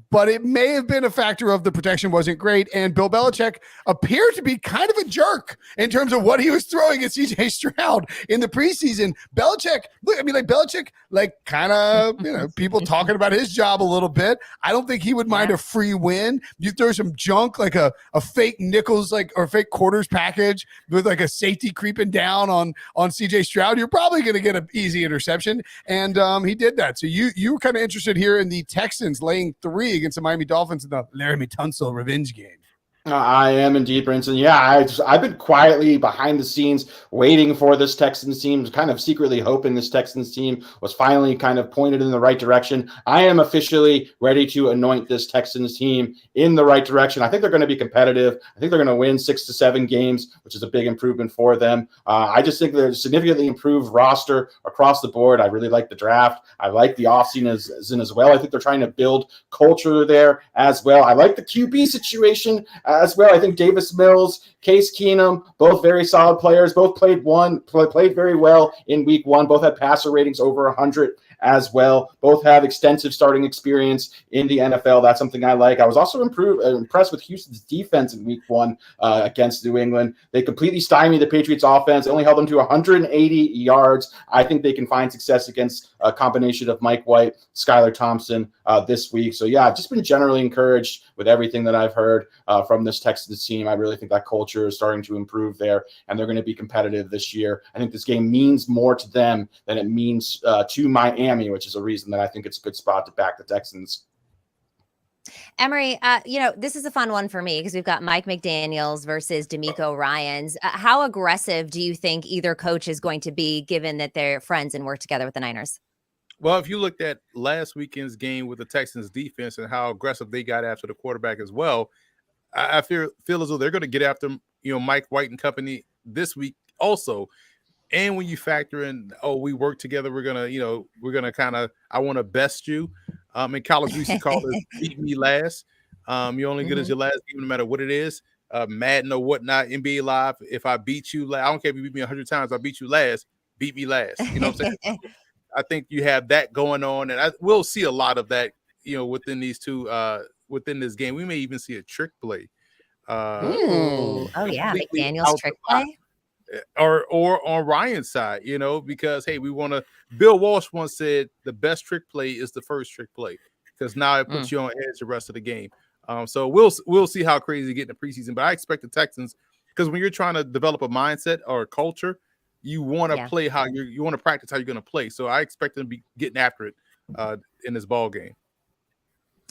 But it may have been a factor of the protection wasn't great. And Bill Belichick appeared to be kind of a jerk in terms of what he was throwing at CJ Stroud in the preseason. Belichick, kind of, people talking about his job a little bit. I don't think he would mind a free win. You throw some junk, like a fake nickels, or fake quarters package with like a safety creeping down on CJ Stroud, you're probably going to get an easy interception. And he did that. So you were kind of interested here in the Texans laying 3 against the Miami Dolphins in the Laramie Tunsil revenge game. I am indeed, Brinson. Yeah, I've been quietly behind the scenes waiting for this Texans team, kind of secretly hoping this Texans team was finally kind of pointed in the right direction. I am officially ready to anoint this Texans team in the right direction. I think they're going to be competitive. I think they're going to win 6 to 7 games, which is a big improvement for them. I just think they're a significantly improved roster across the board. I really like the draft. I like the offseason as well. I think they're trying to build culture there as well. I like the QB situation as well. I think Davis Mills, Case Keenum, both very solid players, both played very well in week 1. Both had passer ratings over 100 as well. Both have extensive starting experience in the NFL. That's something I like. I was also impressed with Houston's defense in week 1 against New England. They completely stymied the Patriots offense. They only held them to 180 yards. I think they can find success against a combination of Mike White, Skylar Thompson this week. So yeah, I've just been generally encouraged with everything that I've heard from this Texans team. I really think that culture is starting to improve there, and they're going to be competitive this year. I think this game means more to them than it means to Miami, which is a reason that I think it's a good spot to back the Texans. Emory, this is a fun one for me because we've got Mike McDaniels versus D'Amico Ryans. How aggressive do you think either coach is going to be, given that they're friends and work together with the Niners? Well, if you looked at last weekend's game with the Texans defense and how aggressive they got after the quarterback as well, I feel as though they're going to get after, Mike White and company this week also. And when you factor in, we work together, we're gonna kind of, I want to best you. In college, we used to call it beat me last. You're only good as your last game, no matter what it is. Madden or whatnot, NBA Live. If I beat you, I don't care if you beat me 100 times. I beat you last. Beat me last. You know what I'm saying? I think you have that going on, and we'll see a lot of that. Within these two, within this game, we may even see a trick play. Oh yeah, McDaniels trick play. Or on Ryan's side, because hey, we want to. Bill Walsh once said the best trick play is the first trick play, because now it puts you on edge the rest of the game. So we'll see how crazy you get in the preseason. But I expect the Texans, because when you're trying to develop a mindset or a culture, you want to play how you want to practice how you're going to play. So I expect them to be getting after it in this ball game.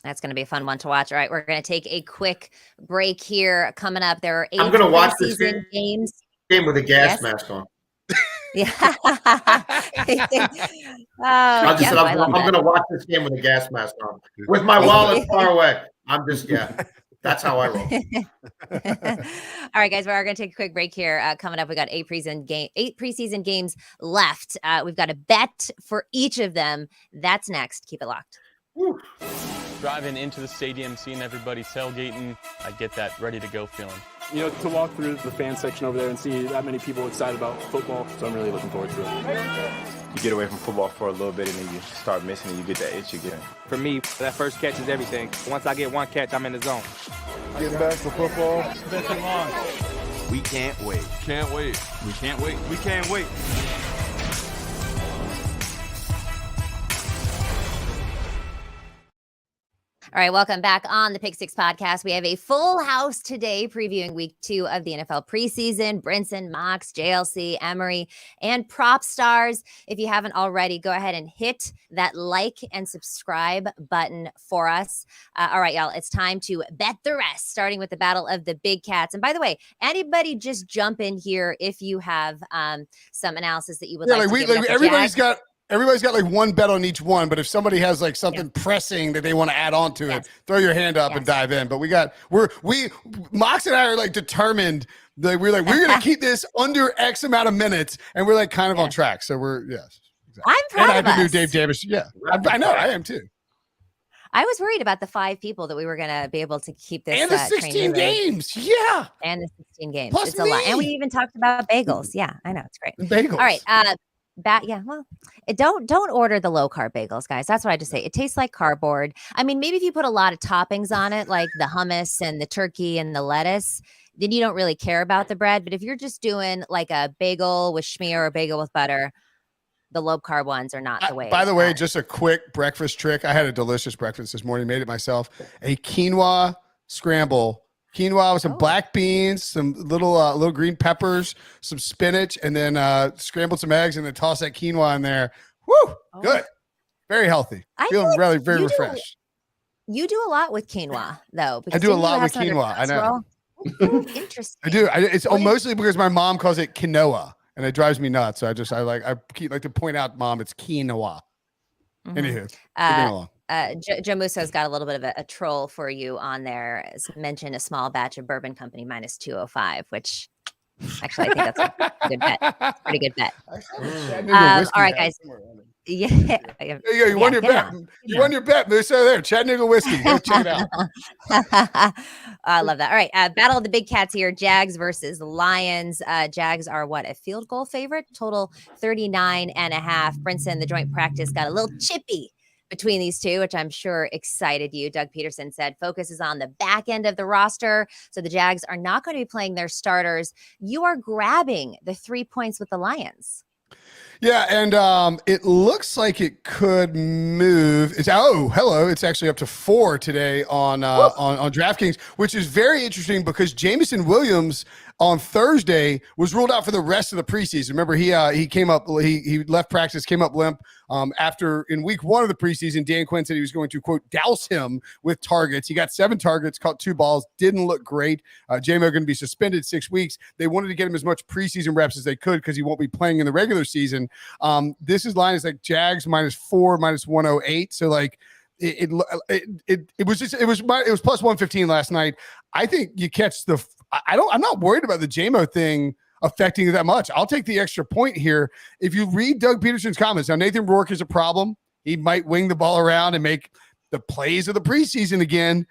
That's going to be a fun one to watch. All right, we're going to take a quick break here. Coming up, there are 8 I'm going to watch this games. Game with a gas mask on. Yeah. I'm going to watch this game with a gas mask on with my wallet far away. That's how I roll. All right, guys, we're going to take a quick break here. Coming up, we got 8 preseason games left. We've got a bet for each of them. That's next. Keep it locked. Woo. Driving into the stadium, seeing everybody tailgating, I get that ready to go feeling. You know, to walk through the fan section over there and see that many people excited about football, so I'm really looking forward to it. You get away from football for a little bit and then you start missing and you get that itch again. For me, that first catch is everything. Once I get one catch, I'm in the zone. Getting back to football. It's been too long. We can't wait. Can't wait. We can't wait. We can't wait. All right, welcome back on the Pick Six podcast. We have a full house today previewing week 2 of the NFL preseason. Brinson, Mox, JLC, Emory, and Propstarz. If you haven't already, go ahead and hit that like and subscribe button for us. All right, y'all, it's time to bet the rest, starting with the battle of the big cats. And by the way, anybody just jump in here if you have some analysis that you would like to give. Everybody's got like one bet on each one, but if somebody has like something pressing that they want to add on to it, throw your hand up and dive in. But Mox and I are like determined that we're going to keep this under X amount of minutes, and we're like kind of on track. So exactly. I'm proud of us. And I have to do Dave Davis. Yeah, I know, I am too. I was worried about the 5 people that we were going to be able to keep this. And the 16 games. Yeah. And the 16 games. Plus it's a lot. And we even talked about bagels. Yeah, I know. It's great. Bagels. All right. Don't order the low carb bagels, guys. That's what I just say. It tastes like cardboard. I mean, maybe if you put a lot of toppings on it, like the hummus and the turkey and the lettuce, then you don't really care about the bread. But if you're just doing like a bagel with schmear or a bagel with butter, the low carb ones are not the way. By the way, just a quick breakfast trick. I had a delicious breakfast this morning. Made it myself. A quinoa scramble. Quinoa with some black beans, some little green peppers, some spinach, and then scrambled some eggs, and then toss that quinoa in there. Woo! Good. Very healthy. Feeling really very refreshed. You do a lot with quinoa, though. I do a lot with quinoa. I know. Interesting. I do. It's mostly because my mom calls it quinoa, and it drives me nuts. So I like to point out, Mom, it's quinoa. Mm-hmm. Anywho, moving along. Joe Musso's got a little bit of a troll for you on there. As mentioned, a small batch of Bourbon Company minus 205, which actually I think that's a good bet. It's a pretty good bet. All right, guys. Yeah. There you go. You won your bet. You won your bet, Musso. There, Chattanooga whiskey. Go check it out. I love that. All right. Battle of the big cats here. Jags versus Lions. Jags are a field goal favorite? Total 39.5. Brinson, the joint practice, got a little chippy between these two, which I'm sure excited you. Doug Peterson said focus is on the back end of the roster. So the Jags are not going to be playing their starters. You are grabbing the 3 points with the Lions. Yeah, and it looks like it could move. It's actually up to 4 today on DraftKings, which is very interesting because Jameson Williams on Thursday was ruled out for the rest of the preseason. Remember, he came up, he left practice, came up limp after in week 1 of the preseason. Dan Quinn said he was going to, quote, douse him with targets. He got 7 targets, caught 2 balls, didn't look great. J-Mo going to be suspended 6 weeks. They wanted to get him as much preseason reps as they could because he won't be playing in the regular season. This line is like Jags -4, -108. So like it was plus 115 last night. I think you catch I'm not worried about the JMO thing affecting it that much. I'll take the extra point here. If you read Doug Peterson's comments, now Nathan Rourke is a problem. He might wing the ball around and make the plays of the preseason again.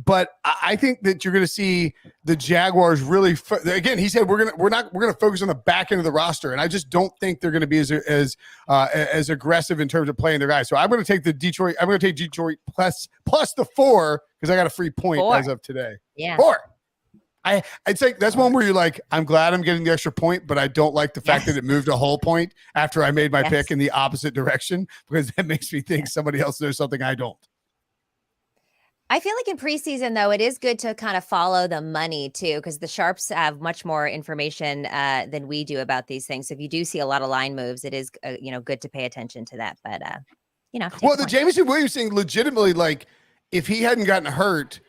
But I think that you're going to see the Jaguars really. Again, he said we're going to focus on the back end of the roster, and I just don't think they're going to be as aggressive in terms of playing their guys. So I'm going to take Detroit. I'm going to take Detroit plus the 4 because I got a free point 4. as of today. Yeah, 4. I'd say that's one where you're like, I'm glad I'm getting the extra point, but I don't like the fact that it moved a whole point after I made my pick in the opposite direction because that makes me think somebody else knows something I don't. I feel like in preseason, though, it is good to kind of follow the money too, because the sharps have much more information than we do about these things. So if you do see a lot of line moves, it is good to pay attention to that. But well, the Jameson Williams thing, legitimately, like if he hadn't gotten hurt,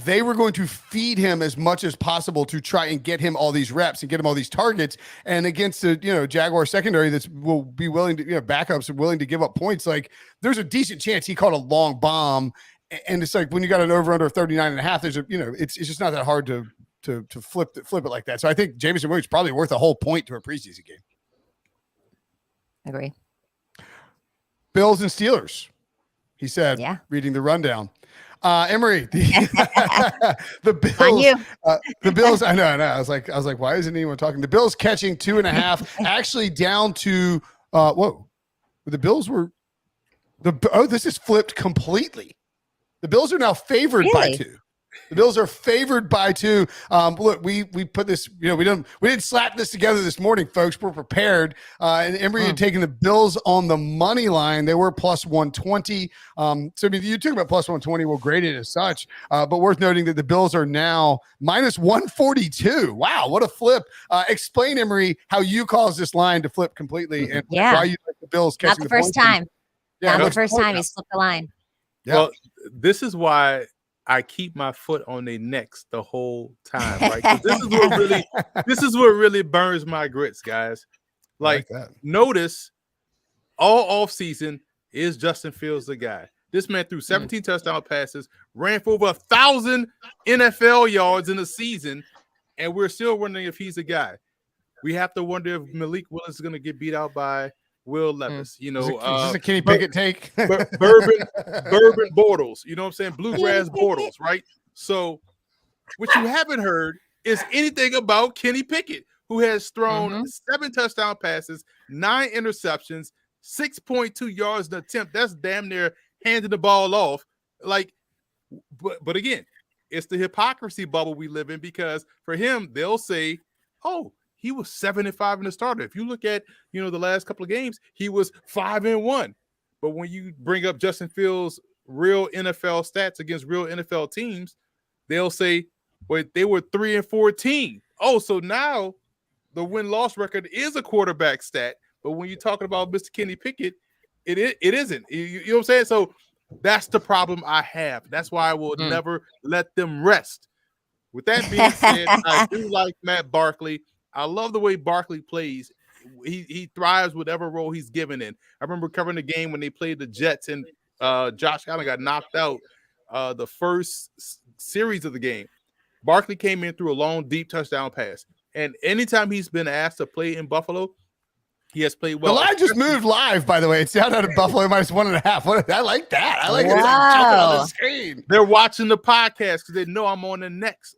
they were going to feed him as much as possible to try and get him all these reps and get him all these targets. And against the Jaguar secondary that's will be willing to backups are willing to give up points. Like there's a decent chance he caught a long bomb. And it's like when you got an over under 39.5, there's it's just not that hard to flip it like that. So I think Jameson Williams is probably worth a whole point to a preseason game. Agree. Bills and Steelers, he said, reading the rundown. Emory, the Bills, the Bills. I know. I was like, why isn't anyone talking? The Bills catching 2.5, actually down to the Bills were this is flipped completely. The Bills are now favored by 2. The Bills are favored by 2. Look, we put this, we didn't slap this together this morning, folks. We're prepared. And Emory had taken the Bills on the money line. They were plus 120. So I mean, you talk about plus 120, we'll grade it as such. But worth noting that the Bills are now minus 142. Wow, what a flip. Explain, Emory, how you caused this line to flip completely and why you like the Bills catching the first time. Yeah, not the first time he's flipped the line. Yeah. Well, this is why I keep my foot on their necks the whole time, right? 'Cause this is what really burns my grits, guys. Like notice all offseason is Justin Fields the guy. This man threw 17 touchdown passes, ran for over 1,000 NFL yards in the season, and we're still wondering if he's the guy. We have to wonder if Malik Willis is going to get beat out by Will Levis, is this a Kenny Pickett take? Bourbon Bortles, you know what I'm saying? Bluegrass Bortles, right? So what you haven't heard is anything about Kenny Pickett, who has thrown 7 touchdown passes, 9 interceptions, 6.2 yards an attempt. That's damn near handing the ball off. Like, but again, it's the hypocrisy bubble we live in, because for him, they'll say, oh, he was 7-5 in the starter. If you look at, the last couple of games, he was 5-1. But when you bring up Justin Fields' real NFL stats against real NFL teams, they'll say, well, they were 3-14. Oh, so now the win-loss record is a quarterback stat. But when you're talking about Mr. Kenny Pickett, it isn't. You know what I'm saying? So that's the problem I have. That's why I will never let them rest. With that being said, I do like Matt Barkley. I love the way Barkley plays. He thrives whatever role he's given in. I remember covering the game when they played the Jets and Josh Allen got knocked out the first series of the game. Barkley came in through a long, deep touchdown pass. And anytime he's been asked to play in Buffalo, he has played well. The line just moved live, by the way. It's down out of Buffalo minus 1.5. I like that. I like it. Jumping on the screen. They're watching the podcast because they know I'm on the next.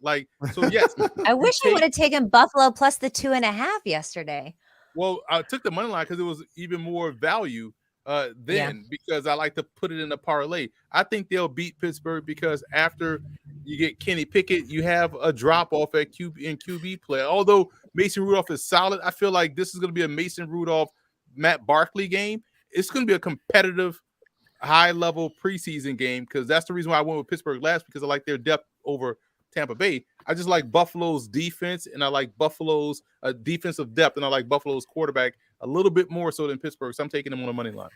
So yes. I wish I would have taken Buffalo plus the 2.5 yesterday. Well, I took the money line because it was even more value because I like to put it in a parlay. I think they'll beat Pittsburgh because after you get Kenny Pickett, you have a drop off at QB play. Although Mason Rudolph is solid, I feel like this is going to be a Mason Rudolph, Matt Barkley game. It's going to be a competitive, high level preseason game because that's the reason why I went with Pittsburgh last, because I like their depth over Tampa Bay. I just like Buffalo's defense, and I like Buffalo's defensive depth, and I like Buffalo's quarterback a little bit more so than Pittsburgh. So I'm taking them on the money line.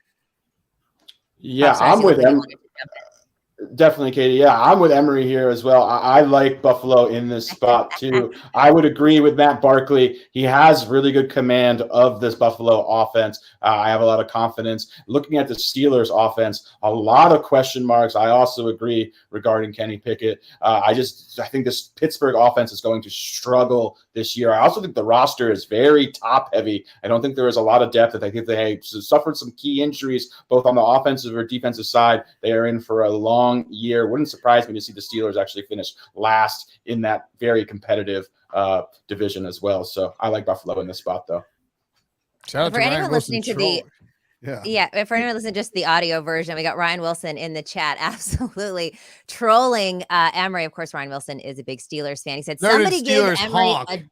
Yeah, I'm with them. Definitely, Katie. Yeah, I'm with Emory here as well. I like Buffalo in this spot too. I would agree with Matt Barkley. He has really good command of this Buffalo offense. I have a lot of confidence. Looking at the Steelers offense, a lot of question marks. I also agree regarding Kenny Pickett. I think this Pittsburgh offense is going to struggle this year. I also think the roster is very top heavy. I don't think there is a lot of depth. I think they suffered some key injuries, both on the offensive or defensive side. They are in for a long year. Wouldn't surprise me to see the Steelers actually finish last in that very competitive division as well. So I like Buffalo in this spot, though. For anyone listening to for anyone listening just the audio version, we got Ryan Wilson in the chat, absolutely trolling Emory. Of course, Ryan Wilson is a big Steelers fan. He said, "Somebody give Emory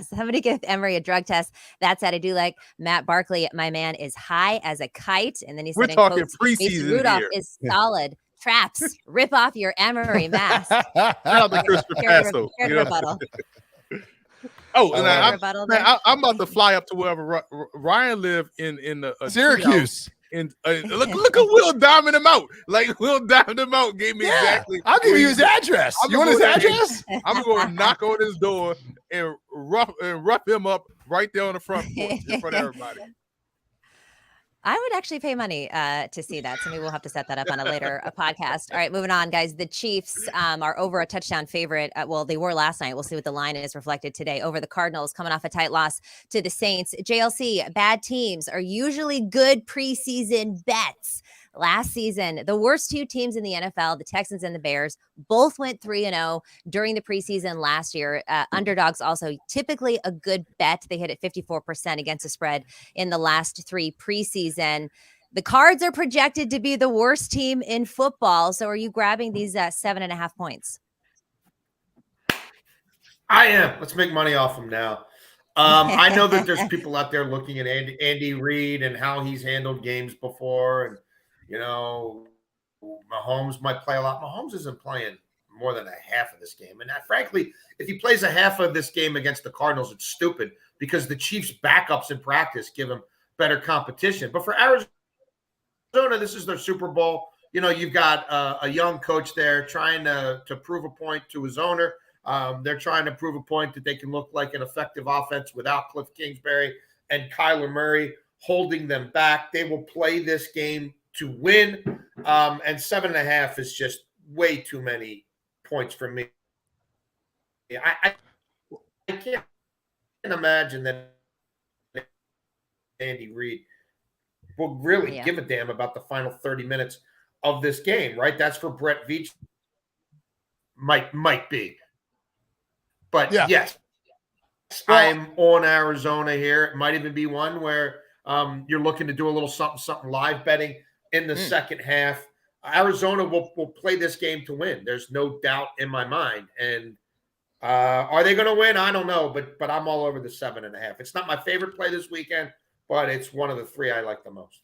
somebody give Emory a drug test." That said, I do like Matt Barkley. My man is high as a kite. And then he said, we're talking preseason Rudolph here. Is solid. Traps, rip off your Emory mask. Shout out to Chris Papasso. Here's rebuttal. Oh, and I'm about to fly up to wherever Ryan lived in the Syracuse. And look at Will diming him out. Like Will diming him out gave me exactly. I'll give you his address. You want his address? I'm going to knock on his door and rough him up right there on the front porch in front of everybody. I would actually pay money to see that. So maybe we'll have to set that up on a later podcast. All right, moving on, guys. The Chiefs are over a touchdown favorite. Well, they were last night. We'll see what the line is reflected today over the Cardinals, coming off a tight loss to the Saints. JLC, bad teams are usually good preseason bets. Last season, the worst two teams in the NFL, the Texans and the Bears, both went 3-0 during the preseason last year. Underdogs also typically a good bet. They hit it 54% against the spread in the last three preseason. The Cards are projected to be the worst team in football. So are you grabbing these 7.5 points? I am. Let's make money off them now. I know that there's people out there looking at Andy Reid and how he's handled games before, and Mahomes might play a lot. Mahomes isn't playing more than a half of this game. And frankly, if he plays a half of this game against the Cardinals, it's stupid because the Chiefs' backups in practice give him better competition. But for Arizona, this is their Super Bowl. You've got a young coach there trying to prove a point to his owner. They're trying to prove a point that they can look like an effective offense without Cliff Kingsbury and Kyler Murray holding them back. They will play this game to win, and 7.5 is just way too many points for me. I can't imagine that Andy Reid will really give a damn about the final 30 minutes of this game, right? That's for Brett Veach. Might be. But yes, I'm on Arizona here. It might even be one where you're looking to do a little something live betting in the second half. Arizona will play this game to win. There's no doubt in my mind. And are they going to win? I don't know, but I'm all over the 7.5. It's not my favorite play this weekend, but it's one of the three I like the most.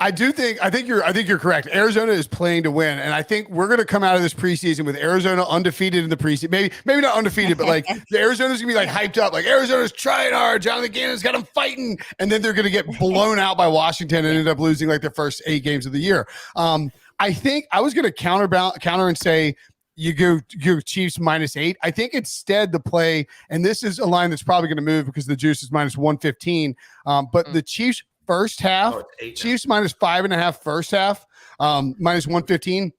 I think you're correct. Arizona is playing to win, and I think we're going to come out of this preseason with Arizona undefeated in the preseason. Maybe not undefeated, but like Arizona's going to be like hyped up. Like Arizona's trying hard. Jonathan Gannon's got them fighting, and then they're going to get blown out by Washington and end up losing like their first 8 games of the year. I think I was going to counter and say you go Chiefs -8. I think instead the play, and this is a line that's probably going to move because the juice is -115. But the Chiefs first half, Chiefs -5.5 first half, -115.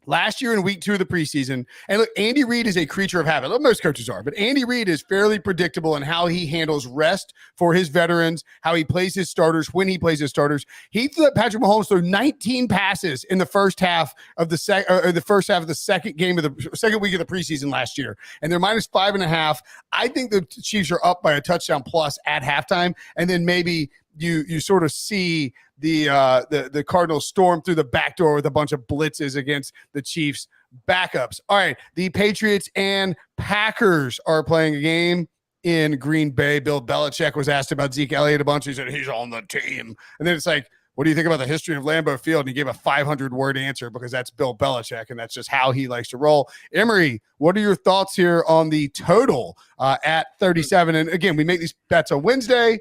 Last year in week 2 of the preseason, and look, Andy Reid is a creature of habit. Most coaches are, but Andy Reid is fairly predictable in how he handles rest for his veterans, how he plays his starters, when he plays his starters. He let Patrick Mahomes throw 19 passes in the first half of the second game of the second week of the preseason last year, and they're -5.5. I think the Chiefs are up by a touchdown plus at halftime, and then maybe you sort of see the Cardinals storm through the back door with a bunch of blitzes against the Chiefs backups. All right, the Patriots and Packers are playing a game in Green Bay. Bill Belichick was asked about Zeke Elliott a bunch. He said he's on the team. And then it's like, what do you think about the history of Lambeau Field? And he gave a 500-word answer because that's Bill Belichick, and that's just how he likes to roll. Emory, what are your thoughts here on the total at 37? And again, we make these bets on Wednesday.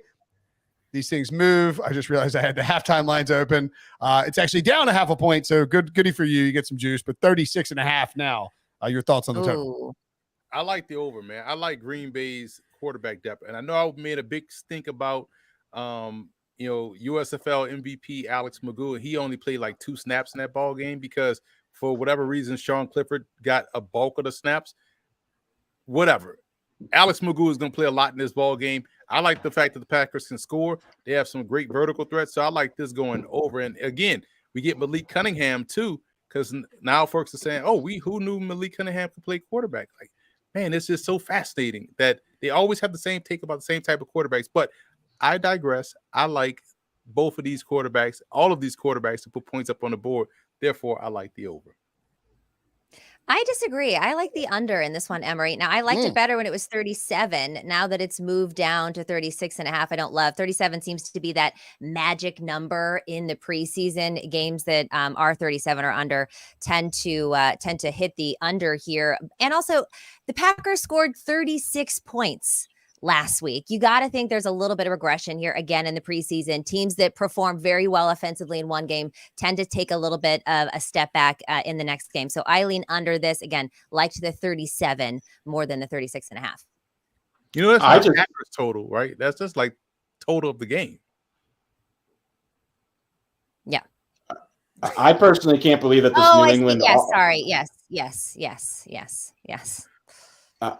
These things move. I just realized I had the halftime lines open. It's actually down 0.5 point, so goody for you. You get some juice, but 36.5 now. Your thoughts on the total? I like the over, man. I like Green Bay's quarterback depth, and I know I made a big stink about, USFL MVP Alex Magoo. He only played like 2 snaps in that ball game because for whatever reason, Sean Clifford got a bulk of the snaps. Whatever. Alex Magoo is going to play a lot in this ball game. I like the fact that the Packers can score. They have some great vertical threats, so I like this going over. And again, we get Malik Cunningham too, because now folks are saying, "Oh, who knew Malik Cunningham could play quarterback?" Like, man, it's just so fascinating that they always have the same take about the same type of quarterbacks. But I digress. I like both of these quarterbacks, all of these quarterbacks, to put points up on the board. Therefore, I like the over. I disagree. I like the under in this one, Emory. Now, I liked it better when it was 37. Now that it's moved down to 36.5, I don't love 37. Seems to be that magic number in the preseason. Games that are 37 or under tend to hit the under here. And also, the Packers scored 36 points last week. You got to think there's a little bit of regression here again in the preseason. Teams that perform very well offensively in one game tend to take a little bit of a step back in the next game. So I lean under this again, liked the 37 more than the 36.5. You know, that's not Packers total, right? That's just like total of the game. Yeah. I personally can't believe that this New England. Yes, sorry. Yes.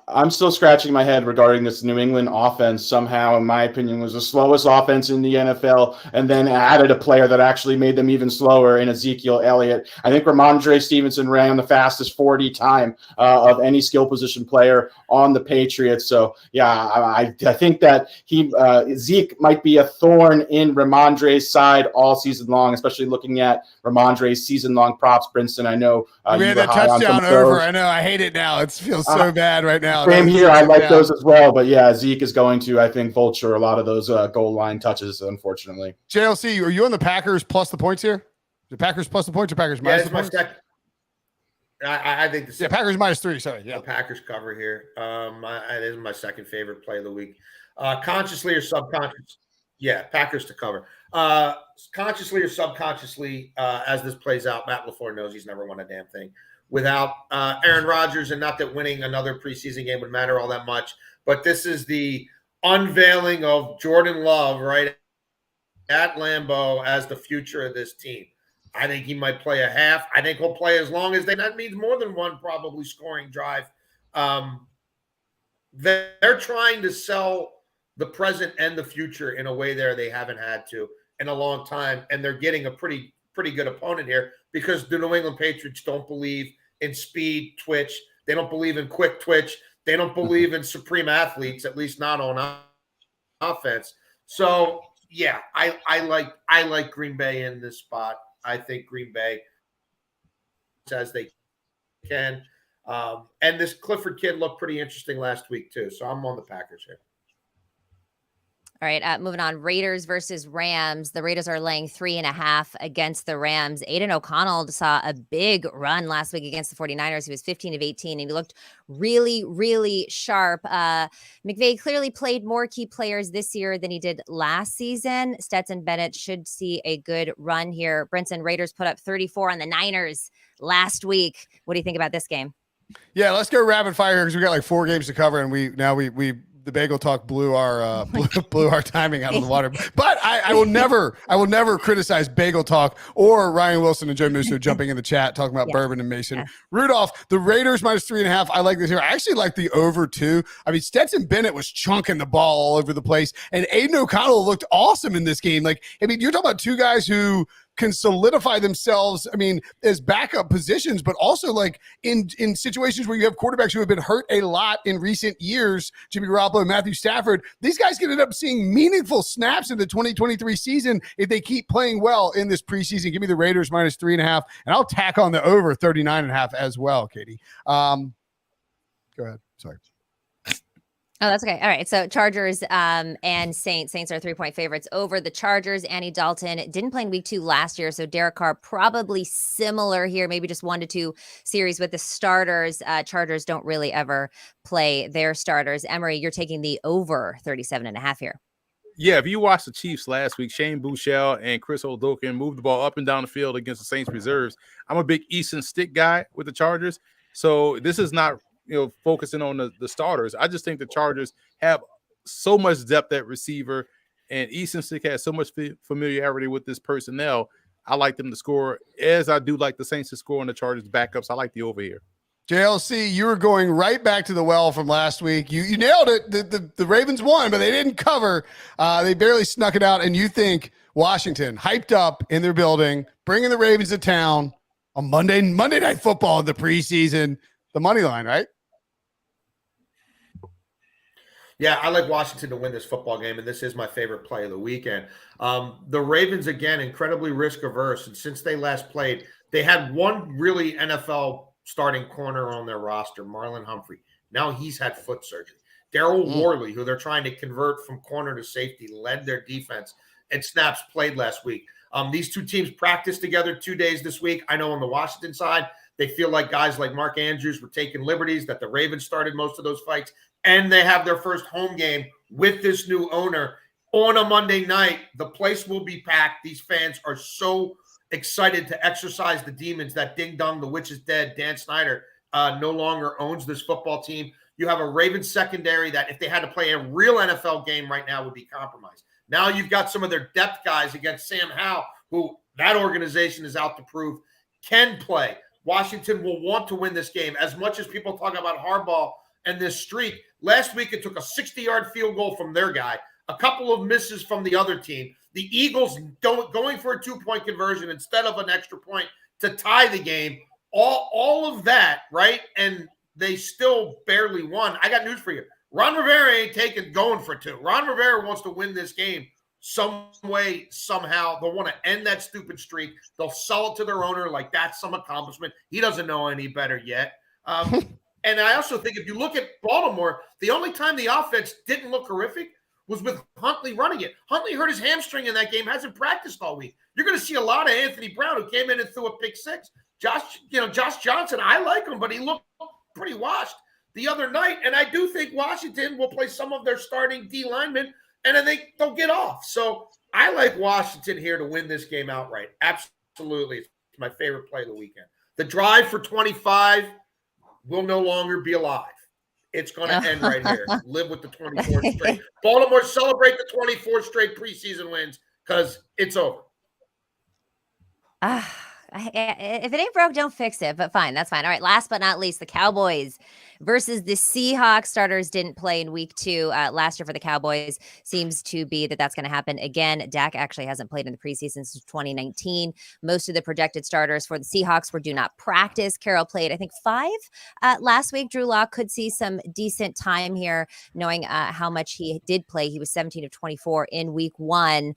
I'm still scratching my head regarding this New England offense. Somehow, in my opinion, was the slowest offense in the NFL, and then added a player that actually made them even slower in Ezekiel Elliott. I think Ramondre Stevenson ran the fastest 40 time of any skill position player on the Patriots. So, yeah, I think that Zeke might be a thorn in Ramondre's side all season long, especially looking at Ramondre's season-long props. Brinson, I know we had that touchdown over. I know. I hate it now. It feels so bad right now. Same here. I like those as well. But yeah, Zeke is going to, I think, vulture a lot of those goal line touches, unfortunately. JLC, are you on the Packers plus the points here? The Packers plus the points or Packers minus the points? I think the Packers -3. Sorry. Yeah. The Packers cover here. It is my second favorite play of the week. Consciously or subconsciously. Yeah, Packers to cover. Consciously or subconsciously, as this plays out, Matt LaFleur knows he's never won a damn thing without Aaron Rodgers, and not that winning another preseason game would matter all that much, but this is the unveiling of Jordan Love right at Lambeau as the future of this team. I think he might play a half. I think he'll play as long as that means more than one probably scoring drive. They're trying to sell the present and the future in a way there they haven't had to in a long time, and they're getting a pretty good opponent here because the New England Patriots don't believe in speed twitch. They don't believe in quick twitch. They don't believe in supreme athletes, at least not on offense. So yeah, I like Green Bay in this spot. I think Green Bay says they can. And this Clifford kid looked pretty interesting last week too. So I'm on the Packers here. All right, moving on. Raiders versus Rams. The Raiders are laying 3.5 against the Rams. Aiden O'Connell saw a big run last week against the 49ers. He was 15 of 18, and he looked really, really sharp. McVay clearly played more key players this year than he did last season. Stetson Bennett should see a good run here. Brinson, Raiders put up 34 on the Niners last week. What do you think about this game? Yeah, let's go rapid fire here because we got like 4 games to cover, and we the bagel talk blew our blew our timing out of the water. But I will never criticize bagel talk or Ryan Wilson and Joe Musso jumping in the chat talking about Bourbon and Mason. Yeah. Rudolph, the Raiders -3.5. I like this here. I actually like the over 2. I mean, Stetson Bennett was chunking the ball all over the place, and Aiden O'Connell looked awesome in this game. Like, I mean, you're talking about 2 guys who can solidify themselves, I mean, as backup positions, but also like in situations where you have quarterbacks who have been hurt a lot in recent years, Jimmy Garoppolo and Matthew Stafford, these guys can end up seeing meaningful snaps in the 2023 season if they keep playing well in this preseason. Give me the Raiders -3.5, and I'll tack on the over 39.5 as well, Katie. Go ahead. Sorry. Oh, that's okay. All right. So Chargers and Saints. Saints are 3-point favorites over the Chargers. Andy Dalton didn't play in week 2 last year. So Derek Carr probably similar here, maybe just 1 to 2 series with the starters. Chargers don't really ever play their starters. Emory, you're taking the over 37.5 here. Yeah, if you watched the Chiefs last week, Shane Buechele and Chris Odokin moved the ball up and down the field against the Saints reserves. I'm a big Easton Stick guy with the Chargers. So this is not focusing on the starters. I just think the Chargers have so much depth at receiver, and Easton Stick has so much familiarity with this personnel. I like them to score, as I do like the Saints to score on the Chargers backups. I like the over here. JLC, you were going right back to the well from last week. You nailed it. The Ravens won, but they didn't cover. They barely snuck it out, and you think Washington, hyped up in their building, bringing the Ravens to town on Monday Night Football in the preseason, the money line, right? Yeah, I like Washington to win this football game, and this is my favorite play of the weekend. The Ravens, again, incredibly risk-averse, and since they last played, they had one really NFL starting corner on their roster, Marlon Humphrey. Now he's had foot surgery. Daryl Worley, who they're trying to convert from corner to safety, led their defense, and snaps played last week. These two teams practiced together 2 days this week. I know on the Washington side, they feel like guys like Mark Andrews were taking liberties, that the Ravens started most of those fights, and they have their first home game with this new owner on a Monday night. The place will be packed. These fans are so excited to exercise the demons that Ding Dong, the witch is dead. Dan Snyder no longer owns this football team. You have a Ravens secondary that if they had to play a real NFL game right now would be compromised. Now you've got some of their depth guys against Sam Howell, who that organization is out to prove can play. Washington will want to win this game. As much as people talk about Harbaugh and this streak, last week it took a 60-yard field goal from their guy, a couple of misses from the other team. The Eagles going for a 2-point conversion instead of an extra point to tie the game. All of that, right? And they still barely won. I got news for you. Ron Rivera ain't going for 2. Ron Rivera wants to win this game some way, somehow. They'll want to end that stupid streak. They'll sell it to their owner like that's some accomplishment. He doesn't know any better yet. And I also think if you look at Baltimore, the only time the offense didn't look horrific was with Huntley running it. Huntley hurt his hamstring in that game, hasn't practiced all week. You're going to see a lot of Anthony Brown, who came in and threw a pick 6. Josh Johnson, I like him, but he looked pretty washed the other night. And I do think Washington will play some of their starting D linemen, and then they'll get off. So I like Washington here to win this game outright. Absolutely. It's my favorite play of the weekend. The drive for 25 will no longer be alive. It's going to end right here. Live with the 24th straight. Baltimore, celebrate the 24th straight preseason wins because it's over. If it ain't broke, don't fix it. But fine, that's fine. All right, last but not least, the Cowboys versus the Seahawks. Starters didn't play in week 2 last year for the Cowboys. Seems to be that's going to happen again. Dak actually hasn't played in the preseason since 2019. Most of the projected starters for the Seahawks do not practice. Carroll played, I think, 5 last week. Drew Lock could see some decent time here, knowing how much he did play. He was 17 of 24 in week 1.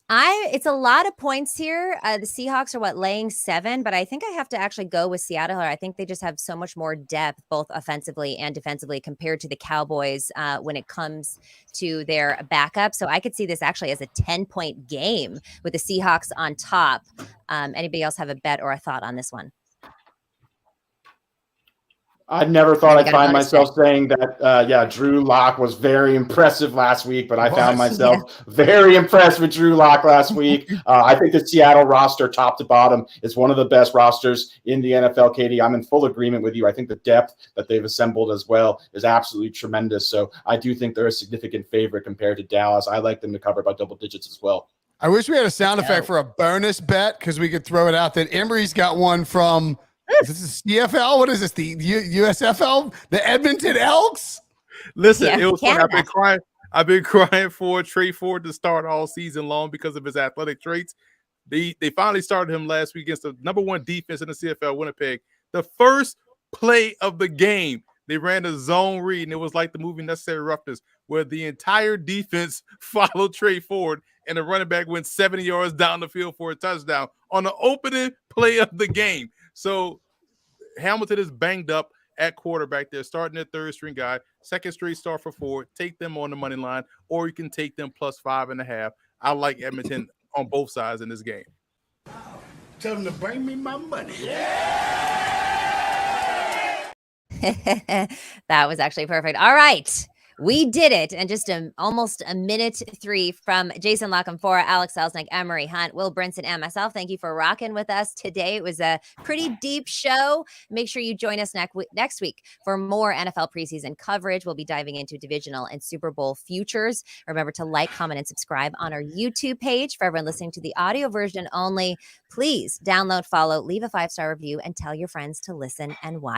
It's a lot of points here. The Seahawks are laying 7, but I think I have to actually go with Seattle. I think they just have so much more depth, both offensively and defensively, compared to the Cowboys when it comes to their backup. So I could see this actually as a 10-point game with the Seahawks on top. Anybody else have a bet or a thought on this one? I never thought I'd find myself saying that, Drew Lock was very impressive last week, but I found myself very impressed with Drew Lock last week. I think the Seattle roster, top to bottom, is one of the best rosters in the NFL, Katie. I'm in full agreement with you. I think the depth that they've assembled as well is absolutely tremendous. So I do think they're a significant favorite compared to Dallas. I like them to cover by double digits as well. I wish we had a sound effect for a bonus bet because we could throw it out. That Emory's got one from... This is CFL. What is this? The USFL? The Edmonton Elks? Listen, it was fun. I've been crying for Trey Ford to start all season long because of his athletic traits. They finally started him last week against the number 1 defense in the CFL, Winnipeg. The first play of the game, they ran a zone read, and it was like the movie Necessary Roughness, where the entire defense followed Trey Ford, and the running back went 70 yards down the field for a touchdown on the opening play of the game. So Hamilton is banged up at quarterback. They're starting their 3rd string guy, 2nd straight start for Ford. Take them on the money line, or you can take them plus 5.5. I like Edmonton on both sides in this game. Tell them to bring me my money. That was actually perfect. All right. We did it. And just almost a minute 3 from Jason La Canfora, Alex Selelnick, Emory Hunt, Will Brinson, and myself. Thank you for rocking with us today. It was a pretty deep show. Make sure you join us next week for more NFL preseason coverage. We'll be diving into divisional and Super Bowl futures. Remember to like, comment, and subscribe on our YouTube page. For everyone listening to the audio version only, please download, follow, leave a 5-star review, and tell your friends to listen and watch